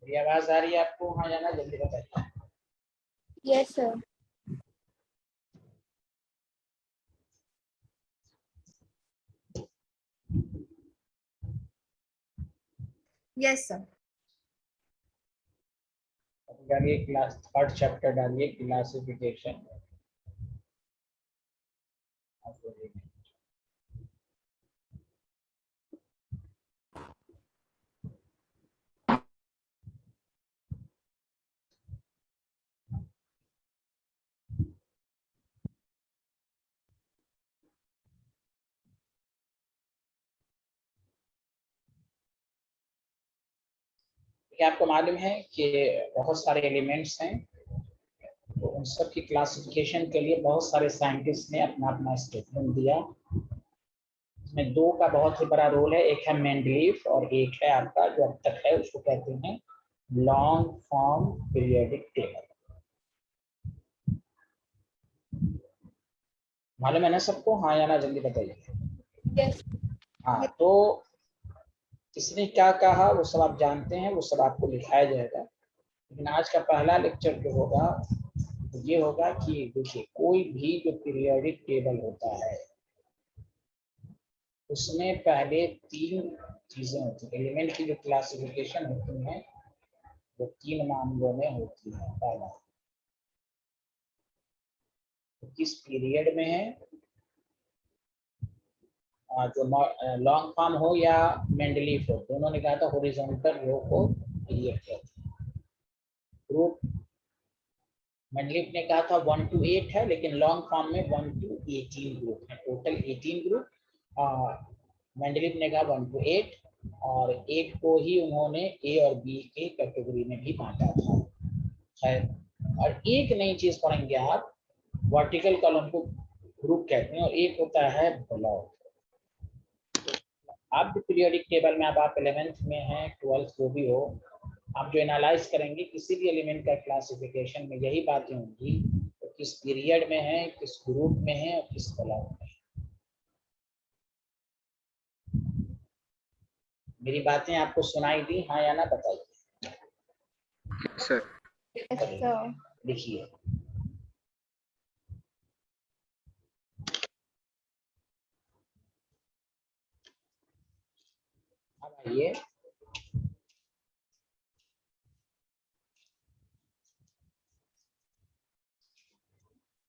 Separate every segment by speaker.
Speaker 1: मेरी आवाज आ रही है आपको? हाँ या ना, जल्दी बताइए।
Speaker 2: Yes sir. Yes sir.
Speaker 1: डालिए क्लास थर्ड चैप्टर, डालिए क्लासिफिकेशन। आपको मालूम है कि बहुत सारे एलिमेंट्स हैं, तो उन सब की क्लासिफिकेशन के लिए बहुत सारे साइंटिस्ट ने अपना अपना स्टेटमेंट दिया। इसमें दो का बहुत ही बड़ा रोल है, एक है मेंडलीफ और एक है आपका जो अब तक है उसको कहते हैं लॉन्ग फॉर्म पीरियोडिक टेबल। मालूम है ना सबको? हाँ या ना, जल्दी बताइए।
Speaker 2: यस।
Speaker 1: हाँ, तो इसने क्या कहा वो सब आप जानते हैं, वो सब आपको लिखाया जाएगा। लेकिन आज का पहला लेक्चर जो होगा तो ये होगा कि देखिए, कोई भी जो पीरियोडिक टेबल होता है उसमें पहले तीन चीजें होती हैं। एलिमेंट की जो क्लासिफिकेशन होती है वो तीन मामलों में होती है। पहला, तो किस पीरियड में है, जो लॉन्ग फॉर्म हो या मेंडलीफ हो, दोनों ने कहा था हॉरिजॉन्टल रो को पीरियड कहते हैं। ग्रुप मेंडलीफ ने कहा था 1 to 8 है, लेकिन लॉन्ग फॉर्म में 1 to 18 ग्रुप है, टोटल 18 ग्रुप। मेंडलीफ ने कहा 1 to 8, और 8 को ही उन्होंने ए और बी के कैटेगरी में भी बांटा था। खैर, और एक नई चीज पढ़ेंगे आप, वर्टिकल कॉलम को ग्रुप कहते हैं, और एक होता है ब्लॉक। आप भी पीरियोडिक टेबल में, अब आप 11th में हैं, 12th जो भी हो, आप जो एनालाइज करेंगे किसी भी एलिमेंट का क्लासिफिकेशन में यही बातें होंगी, तो किस पीरियड में है, किस ग्रुप में है और किस ब्लॉक में है। मेरी बातें आपको सुनाई दी? हाँ या ना, बताइए।
Speaker 3: सर।
Speaker 2: Yes sir.
Speaker 1: लिखिए। अब आइए,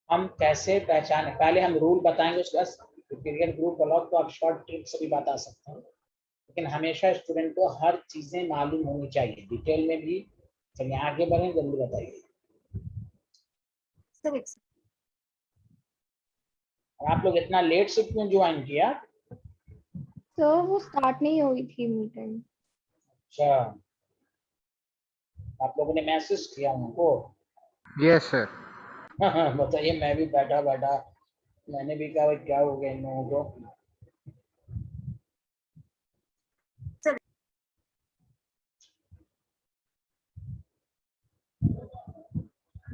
Speaker 1: हम कैसे पहचाने, पहले हम रूल बताएंगे, उसके बाद पीरियड, ग्रुप, ब्लॉक तो आप शॉर्ट ट्रिक से भी बता सकते हैं, लेकिन हमेशा स्टूडेंट को हर चीजें मालूम होनी चाहिए, डिटेल में भी। चलिए आगे बढ़े, जल्दी बताइए।
Speaker 2: सर
Speaker 1: आप लोग इतना लेट से क्यों ज्वाइन किया?
Speaker 2: सर वो स्टार्ट नहीं हुई थी मीटिंग।
Speaker 1: अच्छा, आप लोगों ने मैसेज किया उनको?
Speaker 3: Yes sir.
Speaker 1: बताइए, मैं भी बैठा बैठा मैंने भी कहा भाई क्या हो गया इन लोगों को।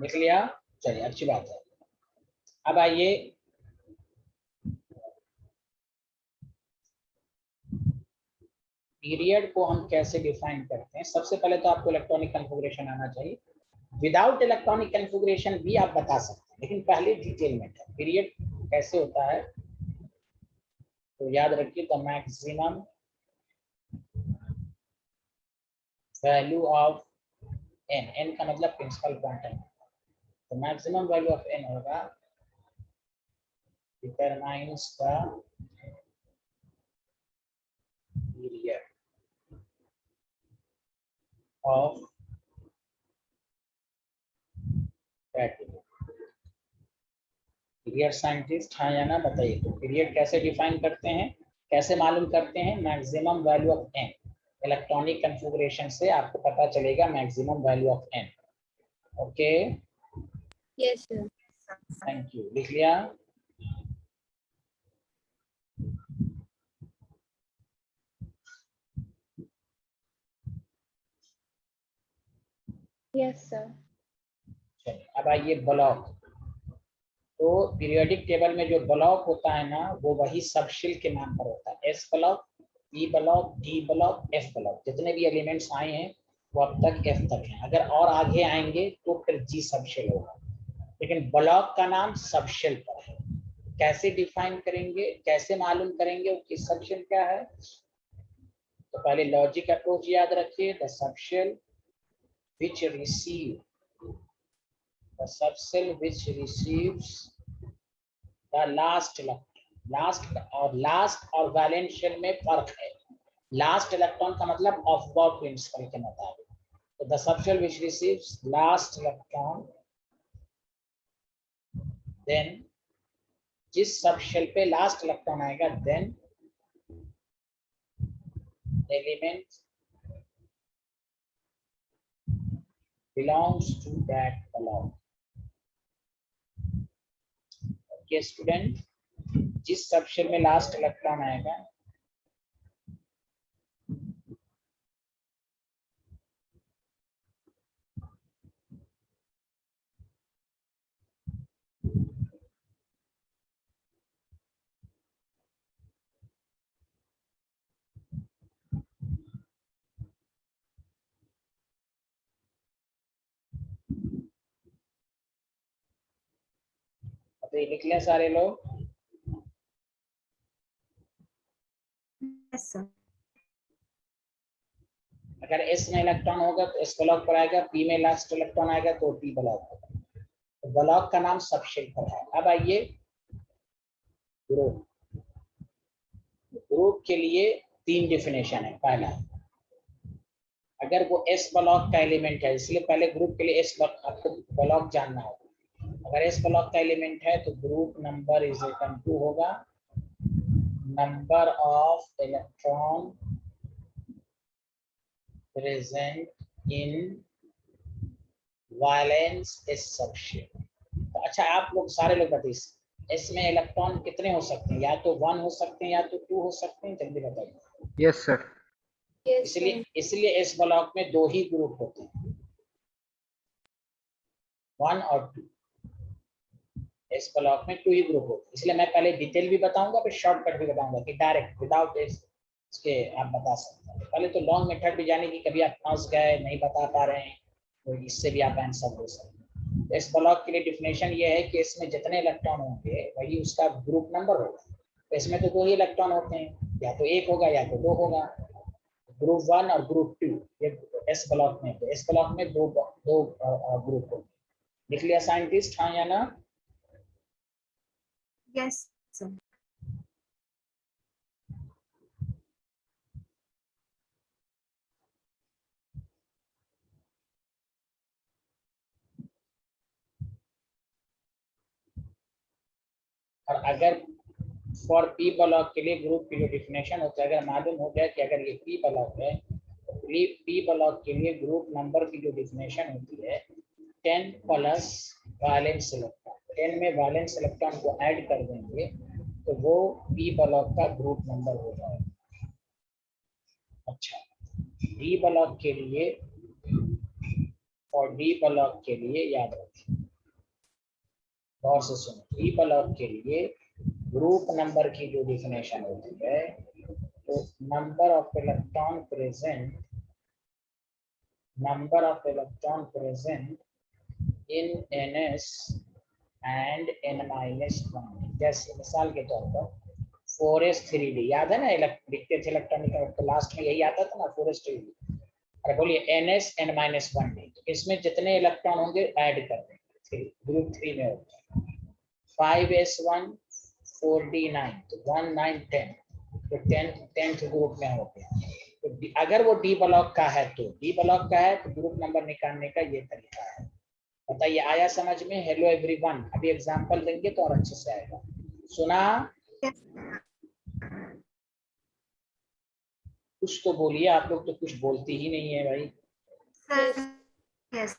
Speaker 1: लिख लिया? चलिए, अच्छी बात है। अब आइए, पीरियड को हम कैसे डिफाइन करते हैं। सबसे पहले तो आपको इलेक्ट्रॉनिक कॉन्फ़िगरेशन आना चाहिए। विदाउट इलेक्ट्रॉनिक कॉन्फ़िगरेशन भी आप बता सकते हैं, लेकिन पहले डिटेल में पीरियड कैसे होता है तो याद रखिए, the maximum value of n, n का मतलब प्रिंसिपल क्वांटम, तो मैक्सिमम वैल्यू ऑफ एन होगा determines the period of category। Period scientist हाँ या ना, बताइए। तो पीरियड कैसे डिफाइन करते हैं, कैसे मालूम करते हैं? Maximum value of n, electronic configuration से आपको पता चलेगा maximum value of n. Okay,
Speaker 2: yes sir.
Speaker 1: Thank you. लिख लिया?
Speaker 2: Yes sir.
Speaker 1: चलिए, अब आइए ब्लॉक। तो पीरियोडिक टेबल में जो ब्लॉक होता है ना, वो वही सबशिल के नाम पर होता है। S block, P block, D block, F block, जितने भी एलिमेंट्स आए हैं वो अब तक एफ तक है। अगर और आगे आएंगे तो फिर जी सबशेल होगा, लेकिन ब्लॉक का नाम सबशेल पर है। कैसे डिफाइन करेंगे, कैसे मालूम करेंगे कि सबशेल क्या है? तो पहले लॉजिक अप्रोच याद रखिए। The subshell which receive the subcell which receives the last electron। Last और वैलेंट शेल में फर्क है। लास्ट इलेक्ट्रॉन का मतलब ऑफ-बॉर्ड प्रिंसिपल के मुताबिक। तो the subshell which receives last electron, then जिस सबशेल पे लास्ट इलेक्ट्रॉन आएगा, then element belongs to that block। Okay student, जिस सबशेल में लास्ट इलेक्ट्रॉन आएगा तो ये लिख लें सारे लोग।
Speaker 4: Yes, sir.
Speaker 1: अगर एस में इलेक्ट्रॉन होगा तो एस ब्लॉक पर आएगा, पी में लास्ट इलेक्ट्रॉन आएगा तो पी ब्लॉक होगा। तो ब्लॉक का नाम सबशेल पर है। अब आइए ग्रुप। ग्रुप के लिए 3 डेफिनेशन है। पहला, अगर वो एस ब्लॉक का एलिमेंट है, इसलिए पहले ग्रुप के लिए एस ब्लॉक आपको ब्लॉक जानना होगा। अगर एस ब्लॉक का एलिमेंट है तो group number is equal to होगा number of electron present in valence s subshell. तो अच्छा, आप लोग सारे लोग बताइए, एस में इलेक्ट्रॉन कितने हो सकते हैं? या तो 1 हो सकते हैं या तो 2 हो सकते हैं। जल्दी बताइए।
Speaker 3: Yes sir.
Speaker 2: Yes, sir.
Speaker 1: इसलिए एस ब्लॉक में 2 ही ग्रुप होते हैं, 1 और 2। इस ब्लॉक में 2 ही ग्रुप होते हैं, इसलिए मैं पहले डिटेल भी बताऊंगा फिर शॉर्टकट भी बताऊंगा कि डायरेक्ट विदाउट इसके आप बता सकते हैं। पहले तो लॉन्ग मेथड भी जाने की, कभी आप फंस गए नहीं बता पा रहे हैं तो इससे भी आप आंसर दे सकते हैं। इस ब्लॉक के लिए डिफिनेशन ये है कि इसमें जितने इलेक्ट्रॉन होंगे वही उसका ग्रुप नंबर होगा। तो इसमें तो 2 ही इलेक्ट्रॉन होते हैं, या तो 1 होगा या तो 2 होगा। ग्रुप 1 और ग्रुप 2 ये एस ब्लॉक में, तो एस ब्लॉक में दो ग्रुप होंगे। लिख लिया साइंटिस्ट, हाँ या ना?
Speaker 4: Yes, sir.
Speaker 1: और अगर फॉर पी ब्लॉक के लिए ग्रुप की जो डिफिनेशन होता है, अगर मालूम हो गया कि अगर ये पी ब्लॉक है तो पी ब्लॉक के लिए ग्रुप नंबर की जो डिफिनेशन होती है 10 प्लस वैलेंस इलेक्ट्रॉन। 10 में वैलेंस इलेक्ट्रॉन को ऐड कर देंगे तो वो पी ब्लॉक का ग्रुप नंबर हो जाएगा। अच्छा, डी ब्लॉक के लिए और डी ब्लॉक के लिए याद रखें, गौर से सुनो। डी ब्लॉक के लिए ग्रुप नंबर की जो डिफिनेशन होती है तो number of electron present in ns and n-1। जैसे मिसाल के तौर पर 4s3d याद है ना, लिखते थे इलेक्ट्रॉनिक तो लास्ट में यही आता था ना 4s3d। अरे बोलिए ns n-1d, तो इसमें जितने इलेक्ट्रॉन होंगे ऐड कर देंगे, ग्रुप 3 में होता है 5s1 4d9 तो 1 9 10 तो 10th ग्रुप में हो गया। तो अगर वो डी ब्लॉक का है तो डी ब्लॉक का है तो ग्रुप नंबर निकालने का ये तरीका है। बताइए, आया समझ में? हेलो एवरीवन, अभी एग्जांपल देंगे तो और अच्छे से आएगा। सुना?
Speaker 4: Yes,
Speaker 1: कुछ तो बोलिए, आप लोग तो कुछ बोलते ही नहीं है भाई।
Speaker 4: sir. Yes.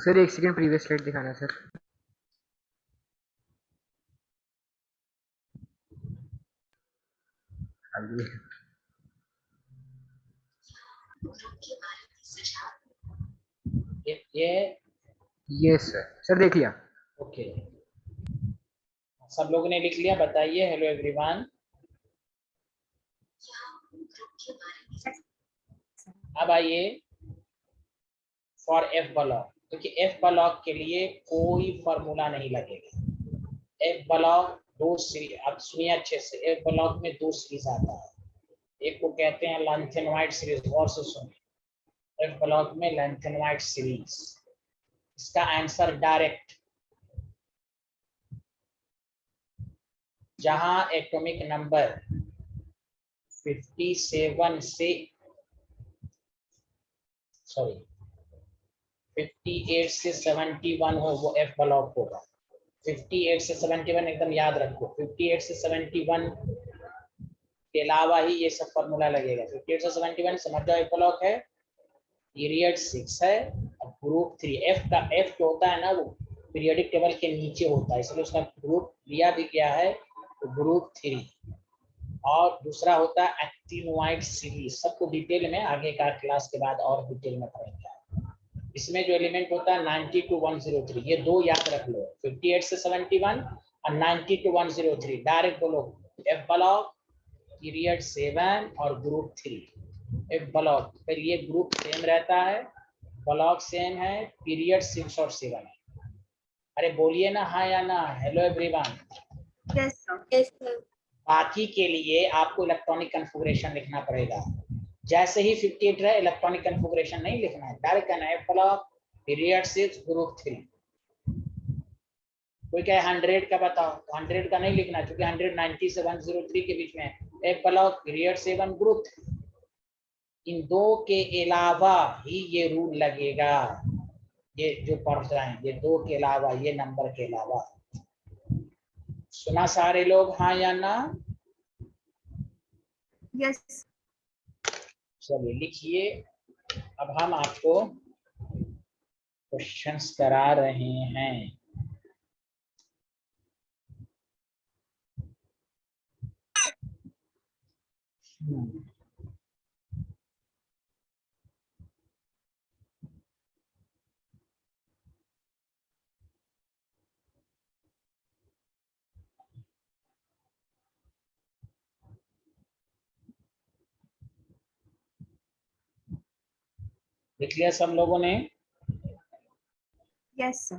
Speaker 3: सर एक सेकंड प्रीवियस स्लाइड दिखाना सर। खाली।
Speaker 1: ये
Speaker 3: यस सर, सर देख लिया।
Speaker 1: ओके, सब लोगों ने लिख लिया? बताइए हेलो एवरीवन। अब आइए फॉर एफ ब्लॉक, क्योंकि एफ ब्लॉक के लिए कोई फॉर्मूला नहीं लगेगा। एफ ब्लॉक दो सीरीज, अब सुनिए अच्छे से, एफ ब्लॉक में दो सीरीज आता है, एक को कहते हैं लैंथेनोइड सीरीज, गौर से सुनिए, एफ ब्लॉक में लैंथेनोइड सीरीज। इसका आंसर डायरेक्ट, जहां एटॉमिक नंबर 57 से सॉरी 58 से 71 हो वो एफ ब्लॉक होगा। 58 से 71 एकदम याद रखो, 58 से 71 के अलावा ही ये सब फॉर्मूला लगेगा। 58 से 71 समझ जाओ एफ ब्लॉक है, पीरियड 6 है, अब ग्रुप 3। एफ का एफ जो होता है ना वो पीरियोडिक टेबल के नीचे होता है, इसलिए उसका ग्रुप दिया भी गया है तो ग्रुप 3। और दूसरा होता है एक्टिनोइड सीरीज, सबको डिटेल में आगे का क्लास के बाद और डिटेल में पढ़ेंगे। इसमें जो एलिमेंट होता है 90 to 103, ये दो याद रख लो, 58 से 71 और 90 to 103। डायरेक्ट बोलो एफ ब्लॉक पीरियड 7 और ग्रुप 3। एफ ब्लॉक फिर ये ग्रुप सेम रहता है, ब्लॉक सेम है, पीरियड 6 और 7 है। अरे बोलिए ना हाँ या ना, hello everyone.
Speaker 4: Yes, sir. Yes, sir.
Speaker 1: बाकी के लिए आपको इलेक्ट्रॉनिक कॉन्फ़िगरेशन लिखना पड़ेगा। जैसे ही 58 है इलेक्ट्रॉनिक कॉन्फ़िगरेशन नहीं लिखना है, डायरेक्ट कहना है ब्लॉक पीरियड 6 ग्रुप 3। कोई कहे 100 का बताओ, तो 100 का नहीं लिखना, क्योंकि 100 90 से 103 के बीच में है। एक ब्लॉक पीरियड 7 ग्रुप 3। इन दो के अलावा ही ये रूल लगेगा, ये जो पढ़ रहे हैं, ये दो के अलावा, ये नंबर के अलावा। सुना सारे लोग हाँ या ना?
Speaker 4: Yes.
Speaker 1: चलिए लिखिए, अब हम आपको क्वेश्चंस करा रहे हैं। लिख लिया सब लोगों ने?
Speaker 4: Yes, sir.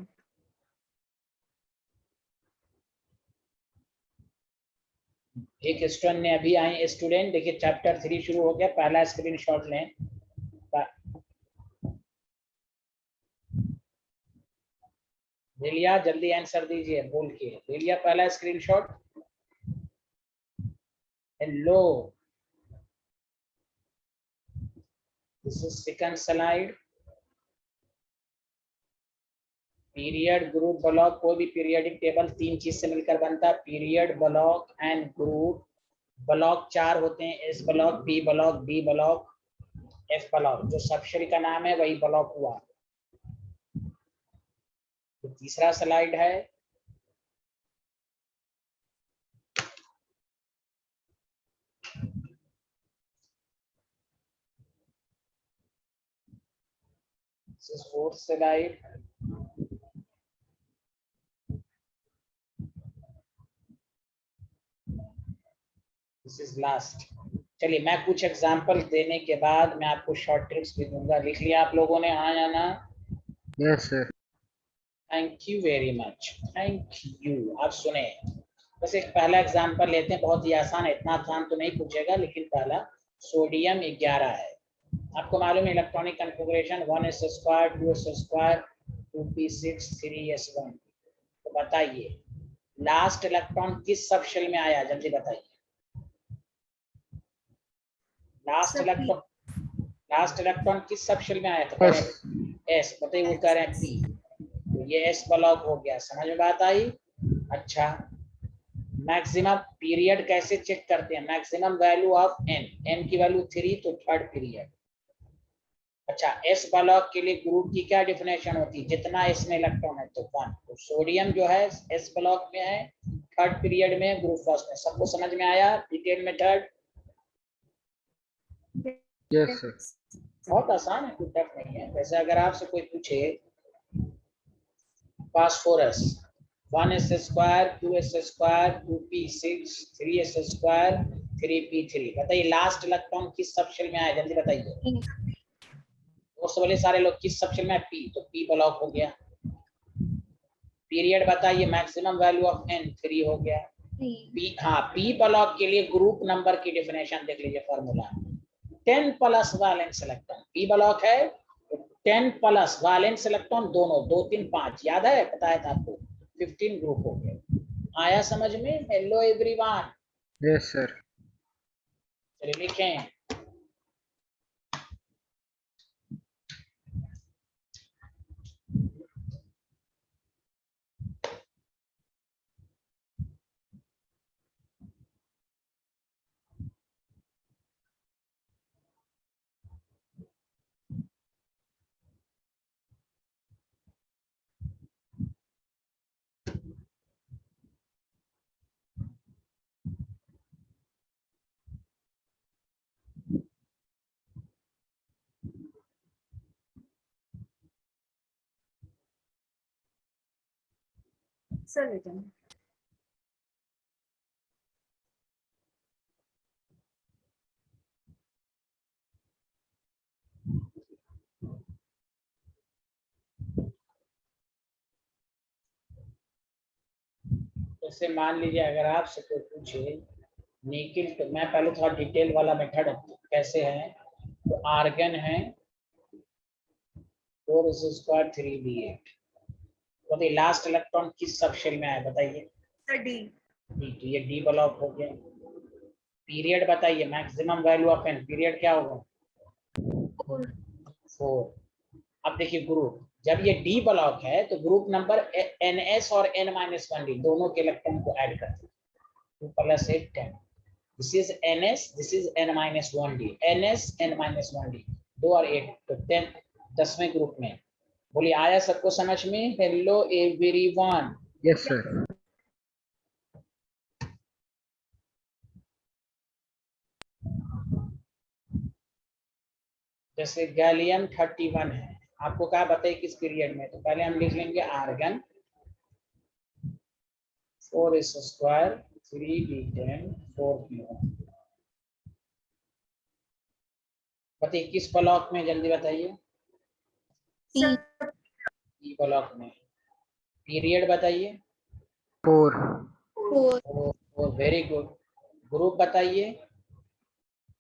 Speaker 1: एक स्टूडेंट ने अभी आई, स्टूडेंट देखिए चैप्टर 3 शुरू हो गया, पहला स्क्रीनशॉट लें। ले लिया? जल्दी आंसर दीजिए बोल के, ले लिया पहला screenshot? Hello, this is second slide. Period, group, block, कोई भी पीरियोडिक टेबल 3 चीज से मिलकर बनता है, period, block and group. Block 4 होते हैं, S block, P block, B block, F block. जो सबशेल का नाम है वही ब्लॉक हुआ। तो तीसरा स्लाइड है, fourth slide. This is last. चलिए मैं कुछ एग्जांपल देने के बाद मैं आपको शॉर्ट ट्रिक्स भी दूंगा। लिख लिया आप लोगों ने हाँ या ना?
Speaker 3: Yes sir.
Speaker 1: Thank you very much, thank you. आप सुने, बस एक पहला एग्जांपल लेते हैं, बहुत ही आसान है, इतना आसान तो नहीं पूछेगा, लेकिन पहला सोडियम 11 है। आपको मालूम है electronic configuration 1s², 2s², 2p6, 3s1। तो बताइए लास्ट इलेक्ट्रॉन किस सब शेल में आया, जल्दी बताइए। लास्ट
Speaker 4: Sir,
Speaker 1: इलेक्ट्रॉन किस सब शेल में आया था? एस। बताइए, वो कह रहे हैं पी, तो ये एस ब्लॉक हो गया। समझ में बात आई? अच्छा, मैक्सिमम पीरियड कैसे चेक करते हैं? Maximum value of n, n की वैल्यू 3 तो थर्ड पीरियड। अच्छा, एस ब्लॉक के लिए ग्रुप की क्या डिफिनेशन होती है? जितना इसमें इलेक्ट्रॉन है तो 1। तो सोडियम जो है एस ब्लॉक में है, थर्ड पीरियड में, ग्रुप फर्स्ट में। सबको समझ में आया डिटेल मेथड?
Speaker 3: Yes sir.
Speaker 1: बहुत आसान है, कोई टफ नहीं है। वैसे अगर आपसे कोई पूछे phosphorus 1s square 2s square 2p6 3s square 3p3, बताइए लास्ट इलेक्ट्रॉन किस सबशेल में आया, जल्दी बताइए। और वाले सारे लोग किस सबशेल में, पी, तो पी ब्लॉक हो गया। पीरियड बताइए, मैक्सिमम वैल्यू ऑफ एन 3 हो गया। पी, हाँ, पी ब्लॉक के लिए ग्रुप नंबर की डेफिनेशन देख लीजिए, formula 10 plus valence electron. P block है तो 10 प्लस वैलेंस इलेक्ट्रॉन दोनों, 2 3 5, याद है, बताया था आपको, 15 ग्रुप हो गए। आया समझ में? Hello everyone,
Speaker 3: yes sir.
Speaker 1: चलिए लिखें।
Speaker 4: Sir return.
Speaker 1: जैसे मान लीजिए अगर आपसे कोई पूछे निकिल, तो मैं पहले थोड़ा डिटेल वाला मेथड कैसे है, तो आर्गन है 4s स्क्वायर 3b8, तो लास्ट इलेक्ट्रॉन किस सबशेल में आया बताइए।
Speaker 4: Sir D.
Speaker 1: तो ये डी ब्लॉक हो गया। पीरियड बताइए, maximum value of n, period क्या होगा, 4। अब देखिए ग्रुप, जब ये डी ब्लॉक है तो ग्रुप नंबर NS और N-1D दोनों के इलेक्ट्रॉन को ऐड करते हैं, 2 + 8 10। This is NS, this is N-1D, NS N-1D, 2 और 8 तो 10, 10वें ग्रुप में। बोलिए आया सबको समझ में? Hello everyone,
Speaker 3: yes sir.
Speaker 1: जैसे गैलियम 31 है, आपको क्या बताइए किस पीरियड में, तो पहले हम लिख लेंगे argon 4s square 3d10 4p1, बताइए किस ब्लॉक में, जल्दी बताइए।
Speaker 4: सर
Speaker 1: ई ब्लॉक में। पीरियड बताइए।
Speaker 3: 4।
Speaker 1: Very good. ग्रुप बताइए।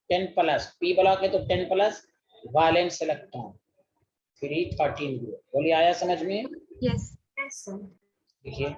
Speaker 1: 10 प्लस, पी ब्लॉक है तो 10 प्लस वैलेंस इलेक्ट्रॉन 3 13 ग्रुप। बोलिए आया समझ में?
Speaker 4: Yes yes sir.
Speaker 1: देखिए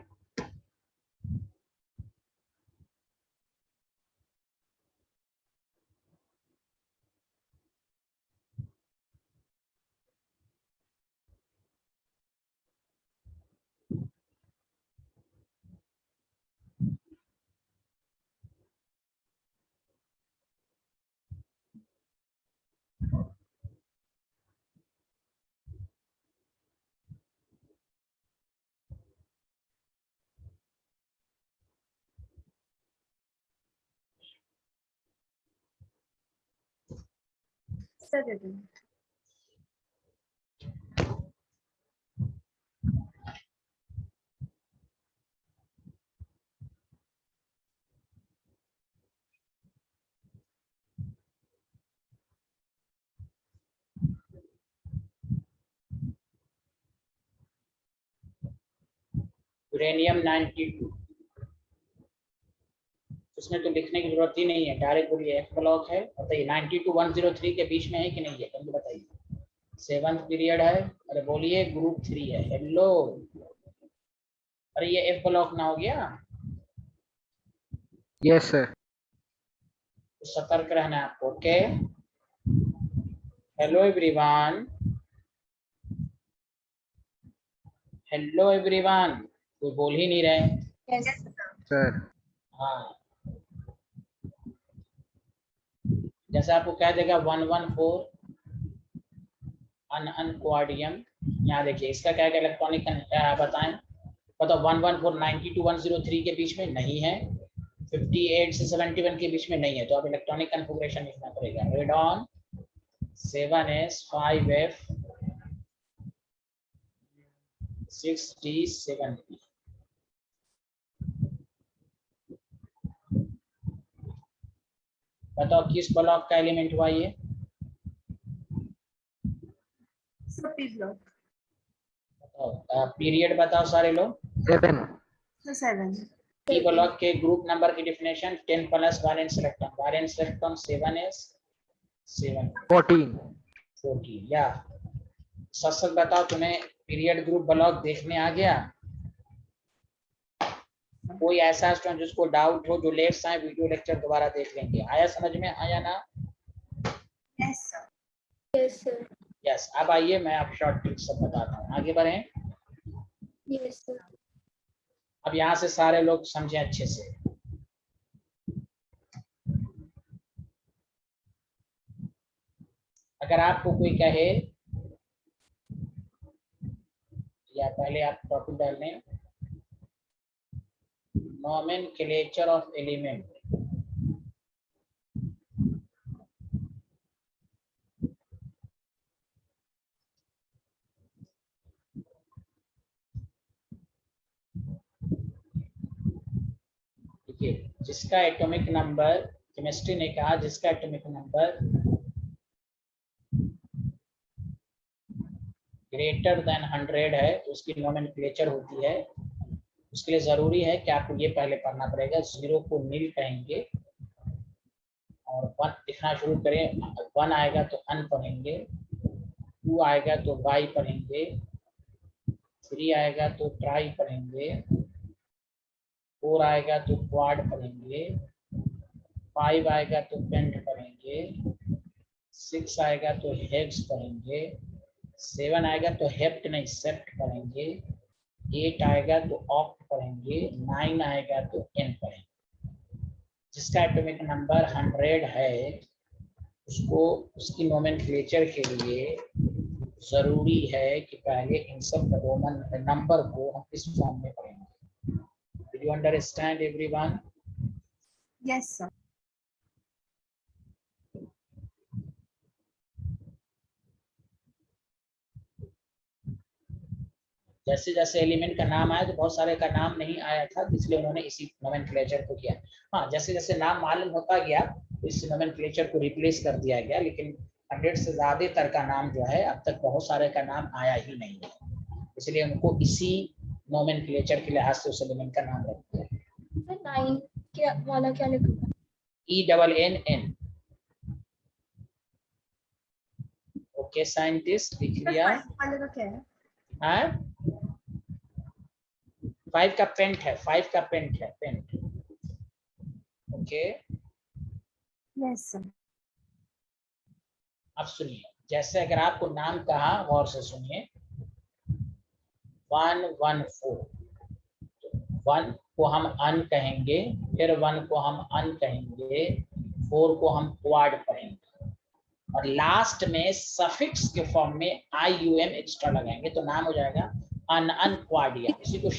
Speaker 4: सर रिटर्न।
Speaker 1: यूरेनियम 92, उसमें तो लिखने की जरूरत ही नहीं है, डायरेक्ट बोलिए एफ ब्लॉक है। बताइए 92 103 के बीच में है कि नहीं है, जल्दी बताइए। 7th पीरियड है, अरे बोलिए ग्रुप 3 है। हेलो, अरे ये एफ ब्लॉक ना हो गया,
Speaker 3: यस सर।
Speaker 1: तो सतर्क रहना है आपको। Okay, hello everyone, hello everyone, कोई बोल ही नहीं रहे।
Speaker 4: Yes
Speaker 3: sir.
Speaker 1: हाँ, जैसे आपको कह देगा 114 अनक्वाडियम, यहाँ देखिए इसका क्या क्या इलेक्ट्रॉनिक बताएं, बताओ 114 92 103 के बीच में नहीं है, 58 से 71 के बीच में नहीं है, तो अब इलेक्ट्रॉनिक कन्फिगरेशन लिखना पड़ेगा। Radon 7s 5f 6d 7p। बताओ किस ब्लॉक का एलिमेंट हुआ ये?
Speaker 4: Sir, P block.
Speaker 1: बताओ पीरियड बताओ सारे लोग।
Speaker 3: 7
Speaker 4: Sir, 7.
Speaker 1: पी ब्लॉक के ग्रुप नंबर की definition 10 plus valence electron. Valence electron 7s 7
Speaker 3: 14
Speaker 1: 14। या सच सच बताओ, तुम्हें पीरियड ग्रुप ब्लॉक देखने आ गया? कोई ऐसा स्टूडेंट जिसको डाउट हो, जो लेट्स आए वीडियो लेक्चर दोबारा देख लेंगे। आया समझ में, आया ना?
Speaker 4: Yes, sir.
Speaker 2: Yes, sir.
Speaker 1: Yes. अब आइए मैं आप शॉर्ट ट्रिक सब बताता हूँ, आगे बढ़ें।
Speaker 2: Yes, sir.
Speaker 1: अब यहाँ से सारे लोग समझें अच्छे से। अगर आपको कोई कहे, या पहले आप टॉपिक डाल लें, नोमेनक्लेचर ऑफ एलिमेंट। देखिए, जिसका एटॉमिक नंबर, केमिस्ट्री ने कहा जिसका एटॉमिक नंबर ग्रेटर देन 100 है तो उसकी नोमेनक्लेचर होती है। उसके लिए जरूरी है कि आपको ये पहले पढ़ना पड़ेगा। 0 को नील कहेंगे और 1 लिखना शुरू करें। 1 आएगा तो अन पढ़ेंगे, 2 आएगा तो बाई पढ़ेंगे, 3 आएगा तो ट्राई पढ़ेंगे, 4 आएगा तो क्वाड पढ़ेंगे, 5 आएगा तो पेंट पढ़ेंगे, 6 आएगा तो हेक्स पढ़ेंगे, 7 आएगा तो हेप्ट नहीं सेप्ट पढ़ेंगे, 8 आएगा तो ऑक्ट पढ़ेंगे, 9 आएगा तो एन पढ़ेंगे। जिसका एटॉमिक नंबर 100 है उसको, उसकी नोमेनक्लेचर के लिए जरूरी है कि पहले इन सब रोमन नंबर को हम इस फॉर्म में पढ़ेंगे। Do you understand everyone?
Speaker 4: Yes, sir.
Speaker 1: जैसे जैसे एलिमेंट का नाम आया, तो बहुत सारे का नाम नहीं आया था, इसलिए उन्होंने इसी नोमेनक्लेचर को किया। हाँ, जैसे जैसे नाम मालूम होता गया तो इस नोमेनक्लेचर को रिप्लेस कर दिया गया, लेकिन 100 से ज्यादातर का नाम जो है अब तक बहुत सारे का नाम आया ही नहीं है, इसलिए उनको इसी नोमेनक्लेचर के लिहाज से उस एलिमेंट का नाम रख दिया।
Speaker 2: 9 क्या वाला क्या लिखा?
Speaker 1: ENNN। ओके साइंटिस्ट, लिख
Speaker 4: Sir,
Speaker 1: लिया।
Speaker 4: 5 वाले का क्या है?
Speaker 1: हाँ, 5 का पेंट है, 5 का पेंट है, पेंट। Okay,
Speaker 4: Yes, sir.
Speaker 1: अब सुनिए, जैसे अगर आपको नाम कहा, गौर से सुनिए, 114, 1 को हम अन कहेंगे, फिर 1 को हम अन कहेंगे, 4 को हम क्वाड पढ़ेंगे, और लास्ट में सफिक्स के फॉर्म में IUM एक्स्ट्रा लगाएंगे, तो नाम हो जाएगा अनक्वाडियम। इसी को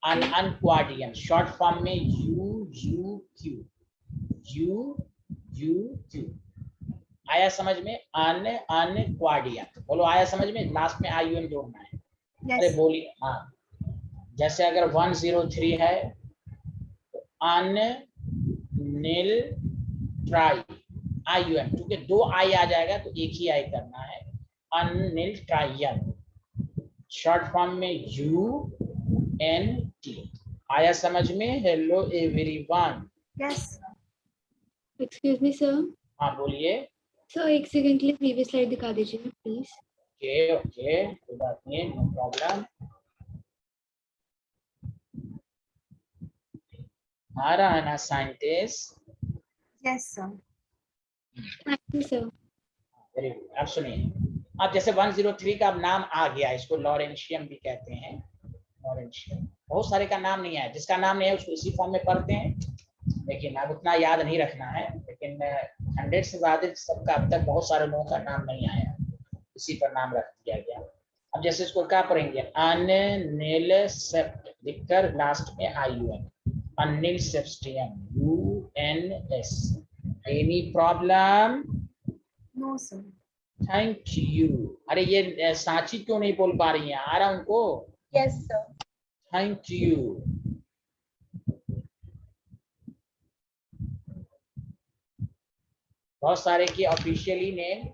Speaker 1: अनक्वाडियम शॉर्ट फॉर्म में UUQ। आया समझ में? अनक्वाडियम बोलो, आया समझ में? लास्ट में IUM जोड़ना है।
Speaker 4: Yes.
Speaker 1: अरे बोलिए। हाँ, जैसे अगर 103 है तो नील ट्राई IUM, क्योंकि 2 आई आ जाएगा तो एक ही आई करना है, अनिल ट्राइयन, शॉर्ट फॉर्म में UNT। आया समझ में? Hello everyone.
Speaker 4: Yes.
Speaker 2: Excuse me, sir.
Speaker 1: हाँ बोलिए।
Speaker 2: सर एक सेकंड के लिए प्रीवियस स्लाइड दिखा दीजिए प्लीज।
Speaker 1: ओके ओके, कोई बात नहीं, नो प्रॉब्लम। आ रहा है ना scientist?
Speaker 4: Yes, sir.
Speaker 2: Thank you sir.
Speaker 1: Very good. अब सुनिए, अब जैसे 103 का अब नाम आ गया, इसको लॉरेंशियम भी कहते हैं। लॉरेंशियम, बहुत सारे का नाम नहीं आया, जिसका नाम नहीं है उसको इसी फॉर्म में पढ़ते हैं, लेकिन अब उतना याद नहीं रखना है। लेकिन 100 से ज्यादा सबका अब तक बहुत सारे लोगों का नाम नहीं आया, इसी पर नाम रख दिया गया। अब जैसे इसको क्या पढ़ेंगे, अनिल सेप्ट लिखकर लास्ट में IUM। Anil Sebastian, UNS. Any problem?
Speaker 4: No, sir.
Speaker 1: Thank you. अरे ये सांची क्यों नहीं बोल पा रही हैं? आ रहा उनको?
Speaker 4: Yes, sir.
Speaker 1: Thank you. बहुत सारे की ऑफिशियली नेम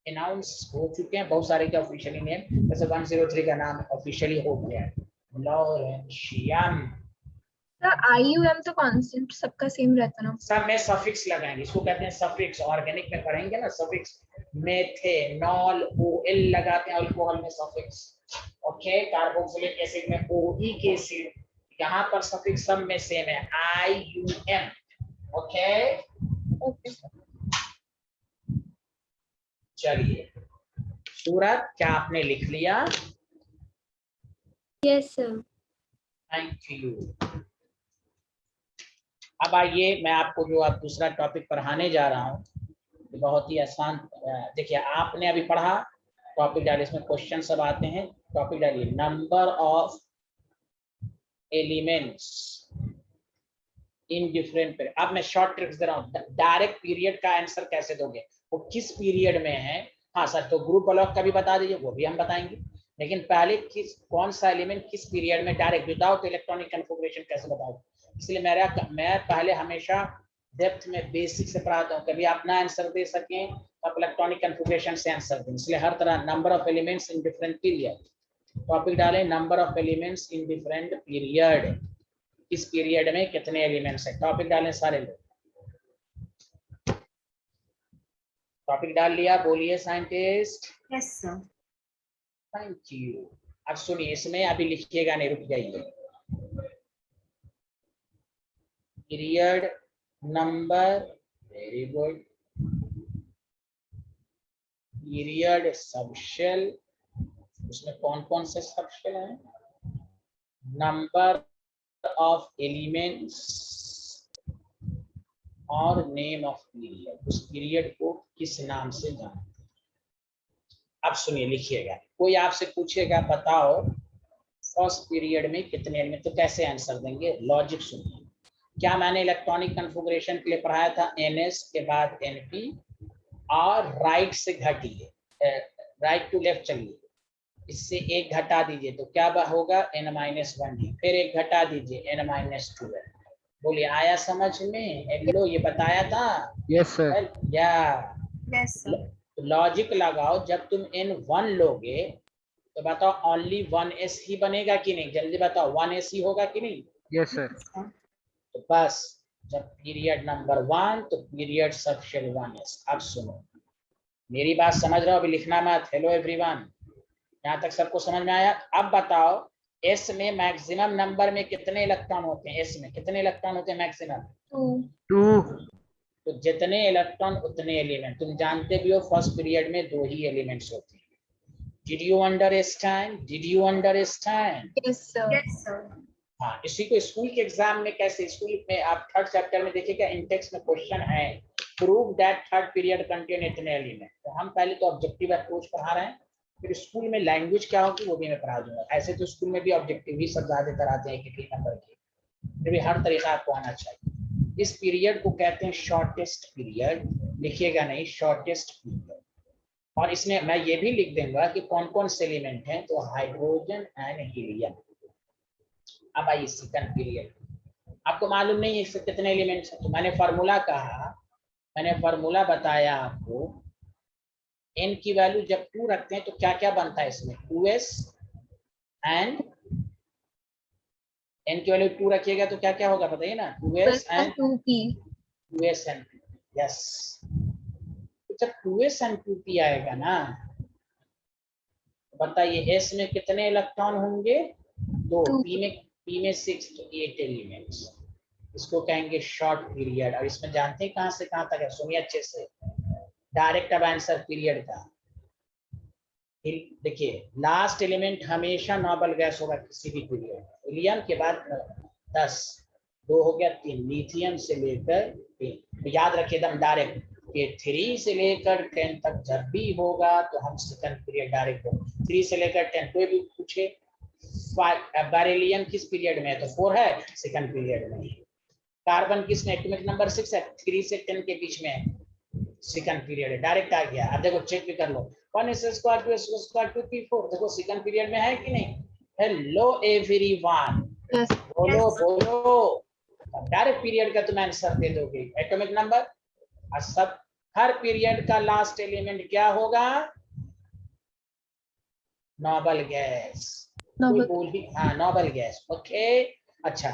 Speaker 1: अनाउंस हो चुके हैं, बहुत सारे के ऑफिशियली नेम, जैसे 103 का नाम ऑफिशियली हो गया है, लॉरेंशियन।
Speaker 2: सर IUM तो कांस्टेंट सबका सेम रहता ना।
Speaker 1: सब में सफिक्स लगाएंगे, इसको कहते हैं सफिक्स। ऑर्गेनिक में पढ़ेंगे ना सफिक्स, मेथेनॉल OL लगाते हैं अल्कोहल में सफिक्स। ओके, कार्बोक्सिलिक एसिड में OIC एसिड, यहाँ पर सफिक्स सब में सेम है, IUM। ओके,
Speaker 2: ओके
Speaker 1: चलिए सूरत, क्या आपने लिख लिया?
Speaker 2: Yes sir.
Speaker 1: Thank you. अब आइए, मैं आपको जो अब दूसरा टॉपिक पढ़ाने जा रहा हूँ, बहुत ही आसान। देखिए, आपने अभी पढ़ा, टॉपिक डालिए, इसमें क्वेश्चन सब आते हैं। टॉपिक डालिए, number of elements in different period. अब मैं शॉर्ट ट्रिक्स दे रहा हूँ, डायरेक्ट पीरियड का आंसर कैसे दोगे, वो किस पीरियड में है। हाँ सर, तो ग्रुप ब्लॉक का भी बता दीजिए, वो भी हम बताएंगे, लेकिन पहले कौन सा एलिमेंट किस पीरियड में डायरेक्ट विदाउट इलेक्ट्रॉनिक कन्फिगरेशन कैसे बताओ। इसलिए मैं पहले हमेशा डेप्थ में बेसिक से पढ़ाता हूँ, कभी अपना आंसर दे सकें तो इलेक्ट्रॉनिक कन्फिगरेशन से आंसर दें। इसलिए हर तरह number of elements in different period. Topic डालें, number of elements in different period, इस पीरियड में कितने एलिमेंट्स हैं। टॉपिक डालें सारे लोग, टॉपिक डाल लिया, बोलिए scientist.
Speaker 4: Yes, sir.
Speaker 1: Thank you. अब सुनिए, इसमें अभी लिखिएगा नहीं, रुक जाइए। Period number, very good. Period subshell, उसमें कौन कौन से सबशेल हैं। नंबर ऑफ एलिमेंट्स और नेम ऑफ पीरियड, उस पीरियड को किस नाम से जानते हैं। अब सुनिए, लिखिएगा। कोई आपसे पूछेगा बताओ फर्स्ट पीरियड में कितने एलिमेंट, तो कैसे आंसर देंगे, लॉजिक सुनिए। क्या मैंने इलेक्ट्रॉनिक कन्फिगरेशन के लिए पढ़ाया था, NS के बाद NP, और राइट से घटिए, राइट टू लेफ्ट चलिए, इससे एक घटा दीजिए तो क्या होगा, N-1D, फिर एक घटा दीजिए N-2। बोलिए, आया समझ में? लो, ये बताया था।
Speaker 3: Yes sir.
Speaker 1: या
Speaker 4: Yes, sir.
Speaker 1: लॉजिक लगाओ, जब तुम N1 लोगे तो बताओ ओनली 1S ही बनेगा कि नहीं, जल्दी बताओ, 1S ही होगा कि नहीं।
Speaker 3: Yes sir.
Speaker 4: Yes, sir.
Speaker 1: तो बस, जब पीरियड नंबर 1 तो पीरियड सबशेल 1S। अब सुनो, मेरी बात समझ रहे हो, अभी लिखना मत। हेलो एवरीवन, यहाँ तक सबको समझ में आया? अब बताओ, S में मैक्सिमम नंबर में कितने इलेक्ट्रॉन होते हैं, S में कितने इलेक्ट्रॉन होते हैं मैक्सिमम?
Speaker 3: 2।
Speaker 1: तो जितने इलेक्ट्रॉन उतने एलिमेंट। तुम जानते भी हो फर्स्ट पीरियड में 2 ही एलिमेंट्स होते हैं। Did you understand? Did you understand?
Speaker 2: Yes sir.
Speaker 4: Yes, sir.
Speaker 1: हाँ, इसी को स्कूल के एग्जाम में कैसे, स्कूल में आप थर्ड चैप्टर में देखिएगा, इंटेक्स में क्वेश्चन है, prove that third period contain इतने एलिमेंट। तो हम पहले तो ऑब्जेक्टिव अप्रोच पढ़ा रहे हैं, फिर स्कूल में लैंग्वेज क्या होगी वो भी मैं पढ़ा दूंगा। ऐसे तो स्कूल में भी ऑब्जेक्टिव ही सब ज्यादातर आते हैं किसी नंबर के, फिर भी हर तरीका आपको आना चाहिए। इस पीरियड को कहते हैं शॉर्टेस्ट पीरियड, लिखिएगा नहीं, शॉर्टेस्ट पीरियड। और इसमें मैं ये भी लिख दूंगा कि कौन कौन से एलिमेंट हैं, तो हाइड्रोजन एंड हीलियम। अब आइए सेकंड पीरियड, आपको मालूम नहीं है इससे कितने एलिमेंट्स हैं, तो मैंने फार्मूला कहा, मैंने फार्मूला बताया आपको। n की वैल्यू जब 2 रखते हैं तो क्या क्या बनता है इसमें, 2s एंड n की वैल्यू 2 रखिएगा तो क्या क्या होगा बताइए ना, 2s and
Speaker 2: 2p।
Speaker 1: 2s and yes. तो जब 2s एंड 2p आएगा ना, बताइए s में कितने इलेक्ट्रॉन होंगे, 2, p में 6, तो 8 एलिमेंट्स। इसको कहेंगे शॉर्ट पीरियड। और इसमें जानते हैं कहां से कहां तक है, सुनिए अच्छे से, डायरेक्ट अब आंसर पीरियड का। देखिए, लास्ट एलिमेंट हमेशा नोबल गैस होगा किसी भी पीरियड। हीलियम के बाद 10, 2 हो गया 3, लिथियम से लेकर 3। तो याद रखिए एकदम डायरेक्ट कि 3 से लेकर 10 तक जब भी होगा तो हम सेकंड पीरियड डायरेक्ट होगा। 3 से लेकर 10, कोई भी पूछे बेरिलियम किस पीरियड में है? तो 4 है, सेकंड पीरियड में। कार्बन किस में? एटॉमिक नंबर 6 है, 3 से 10 के बीच में है, सेकंड पीरियड है, डायरेक्ट आ गया। अब देखो चेक भी कर लो, 1s² 2s² 2p4, देखो सेकंड पीरियड में है कि नहीं? Hello everyone,
Speaker 2: Yes.
Speaker 1: बोलो
Speaker 4: Yes.
Speaker 1: बोलो, डायरेक्ट पीरियड का तुम आंसर दे दोगे। एटॉमिक नंबर और सब, हर पीरियड का लास्ट एलिमेंट क्या होगा? Noble gas. कोई बोल ही, हाँ नोबल गैस। ओके अच्छा,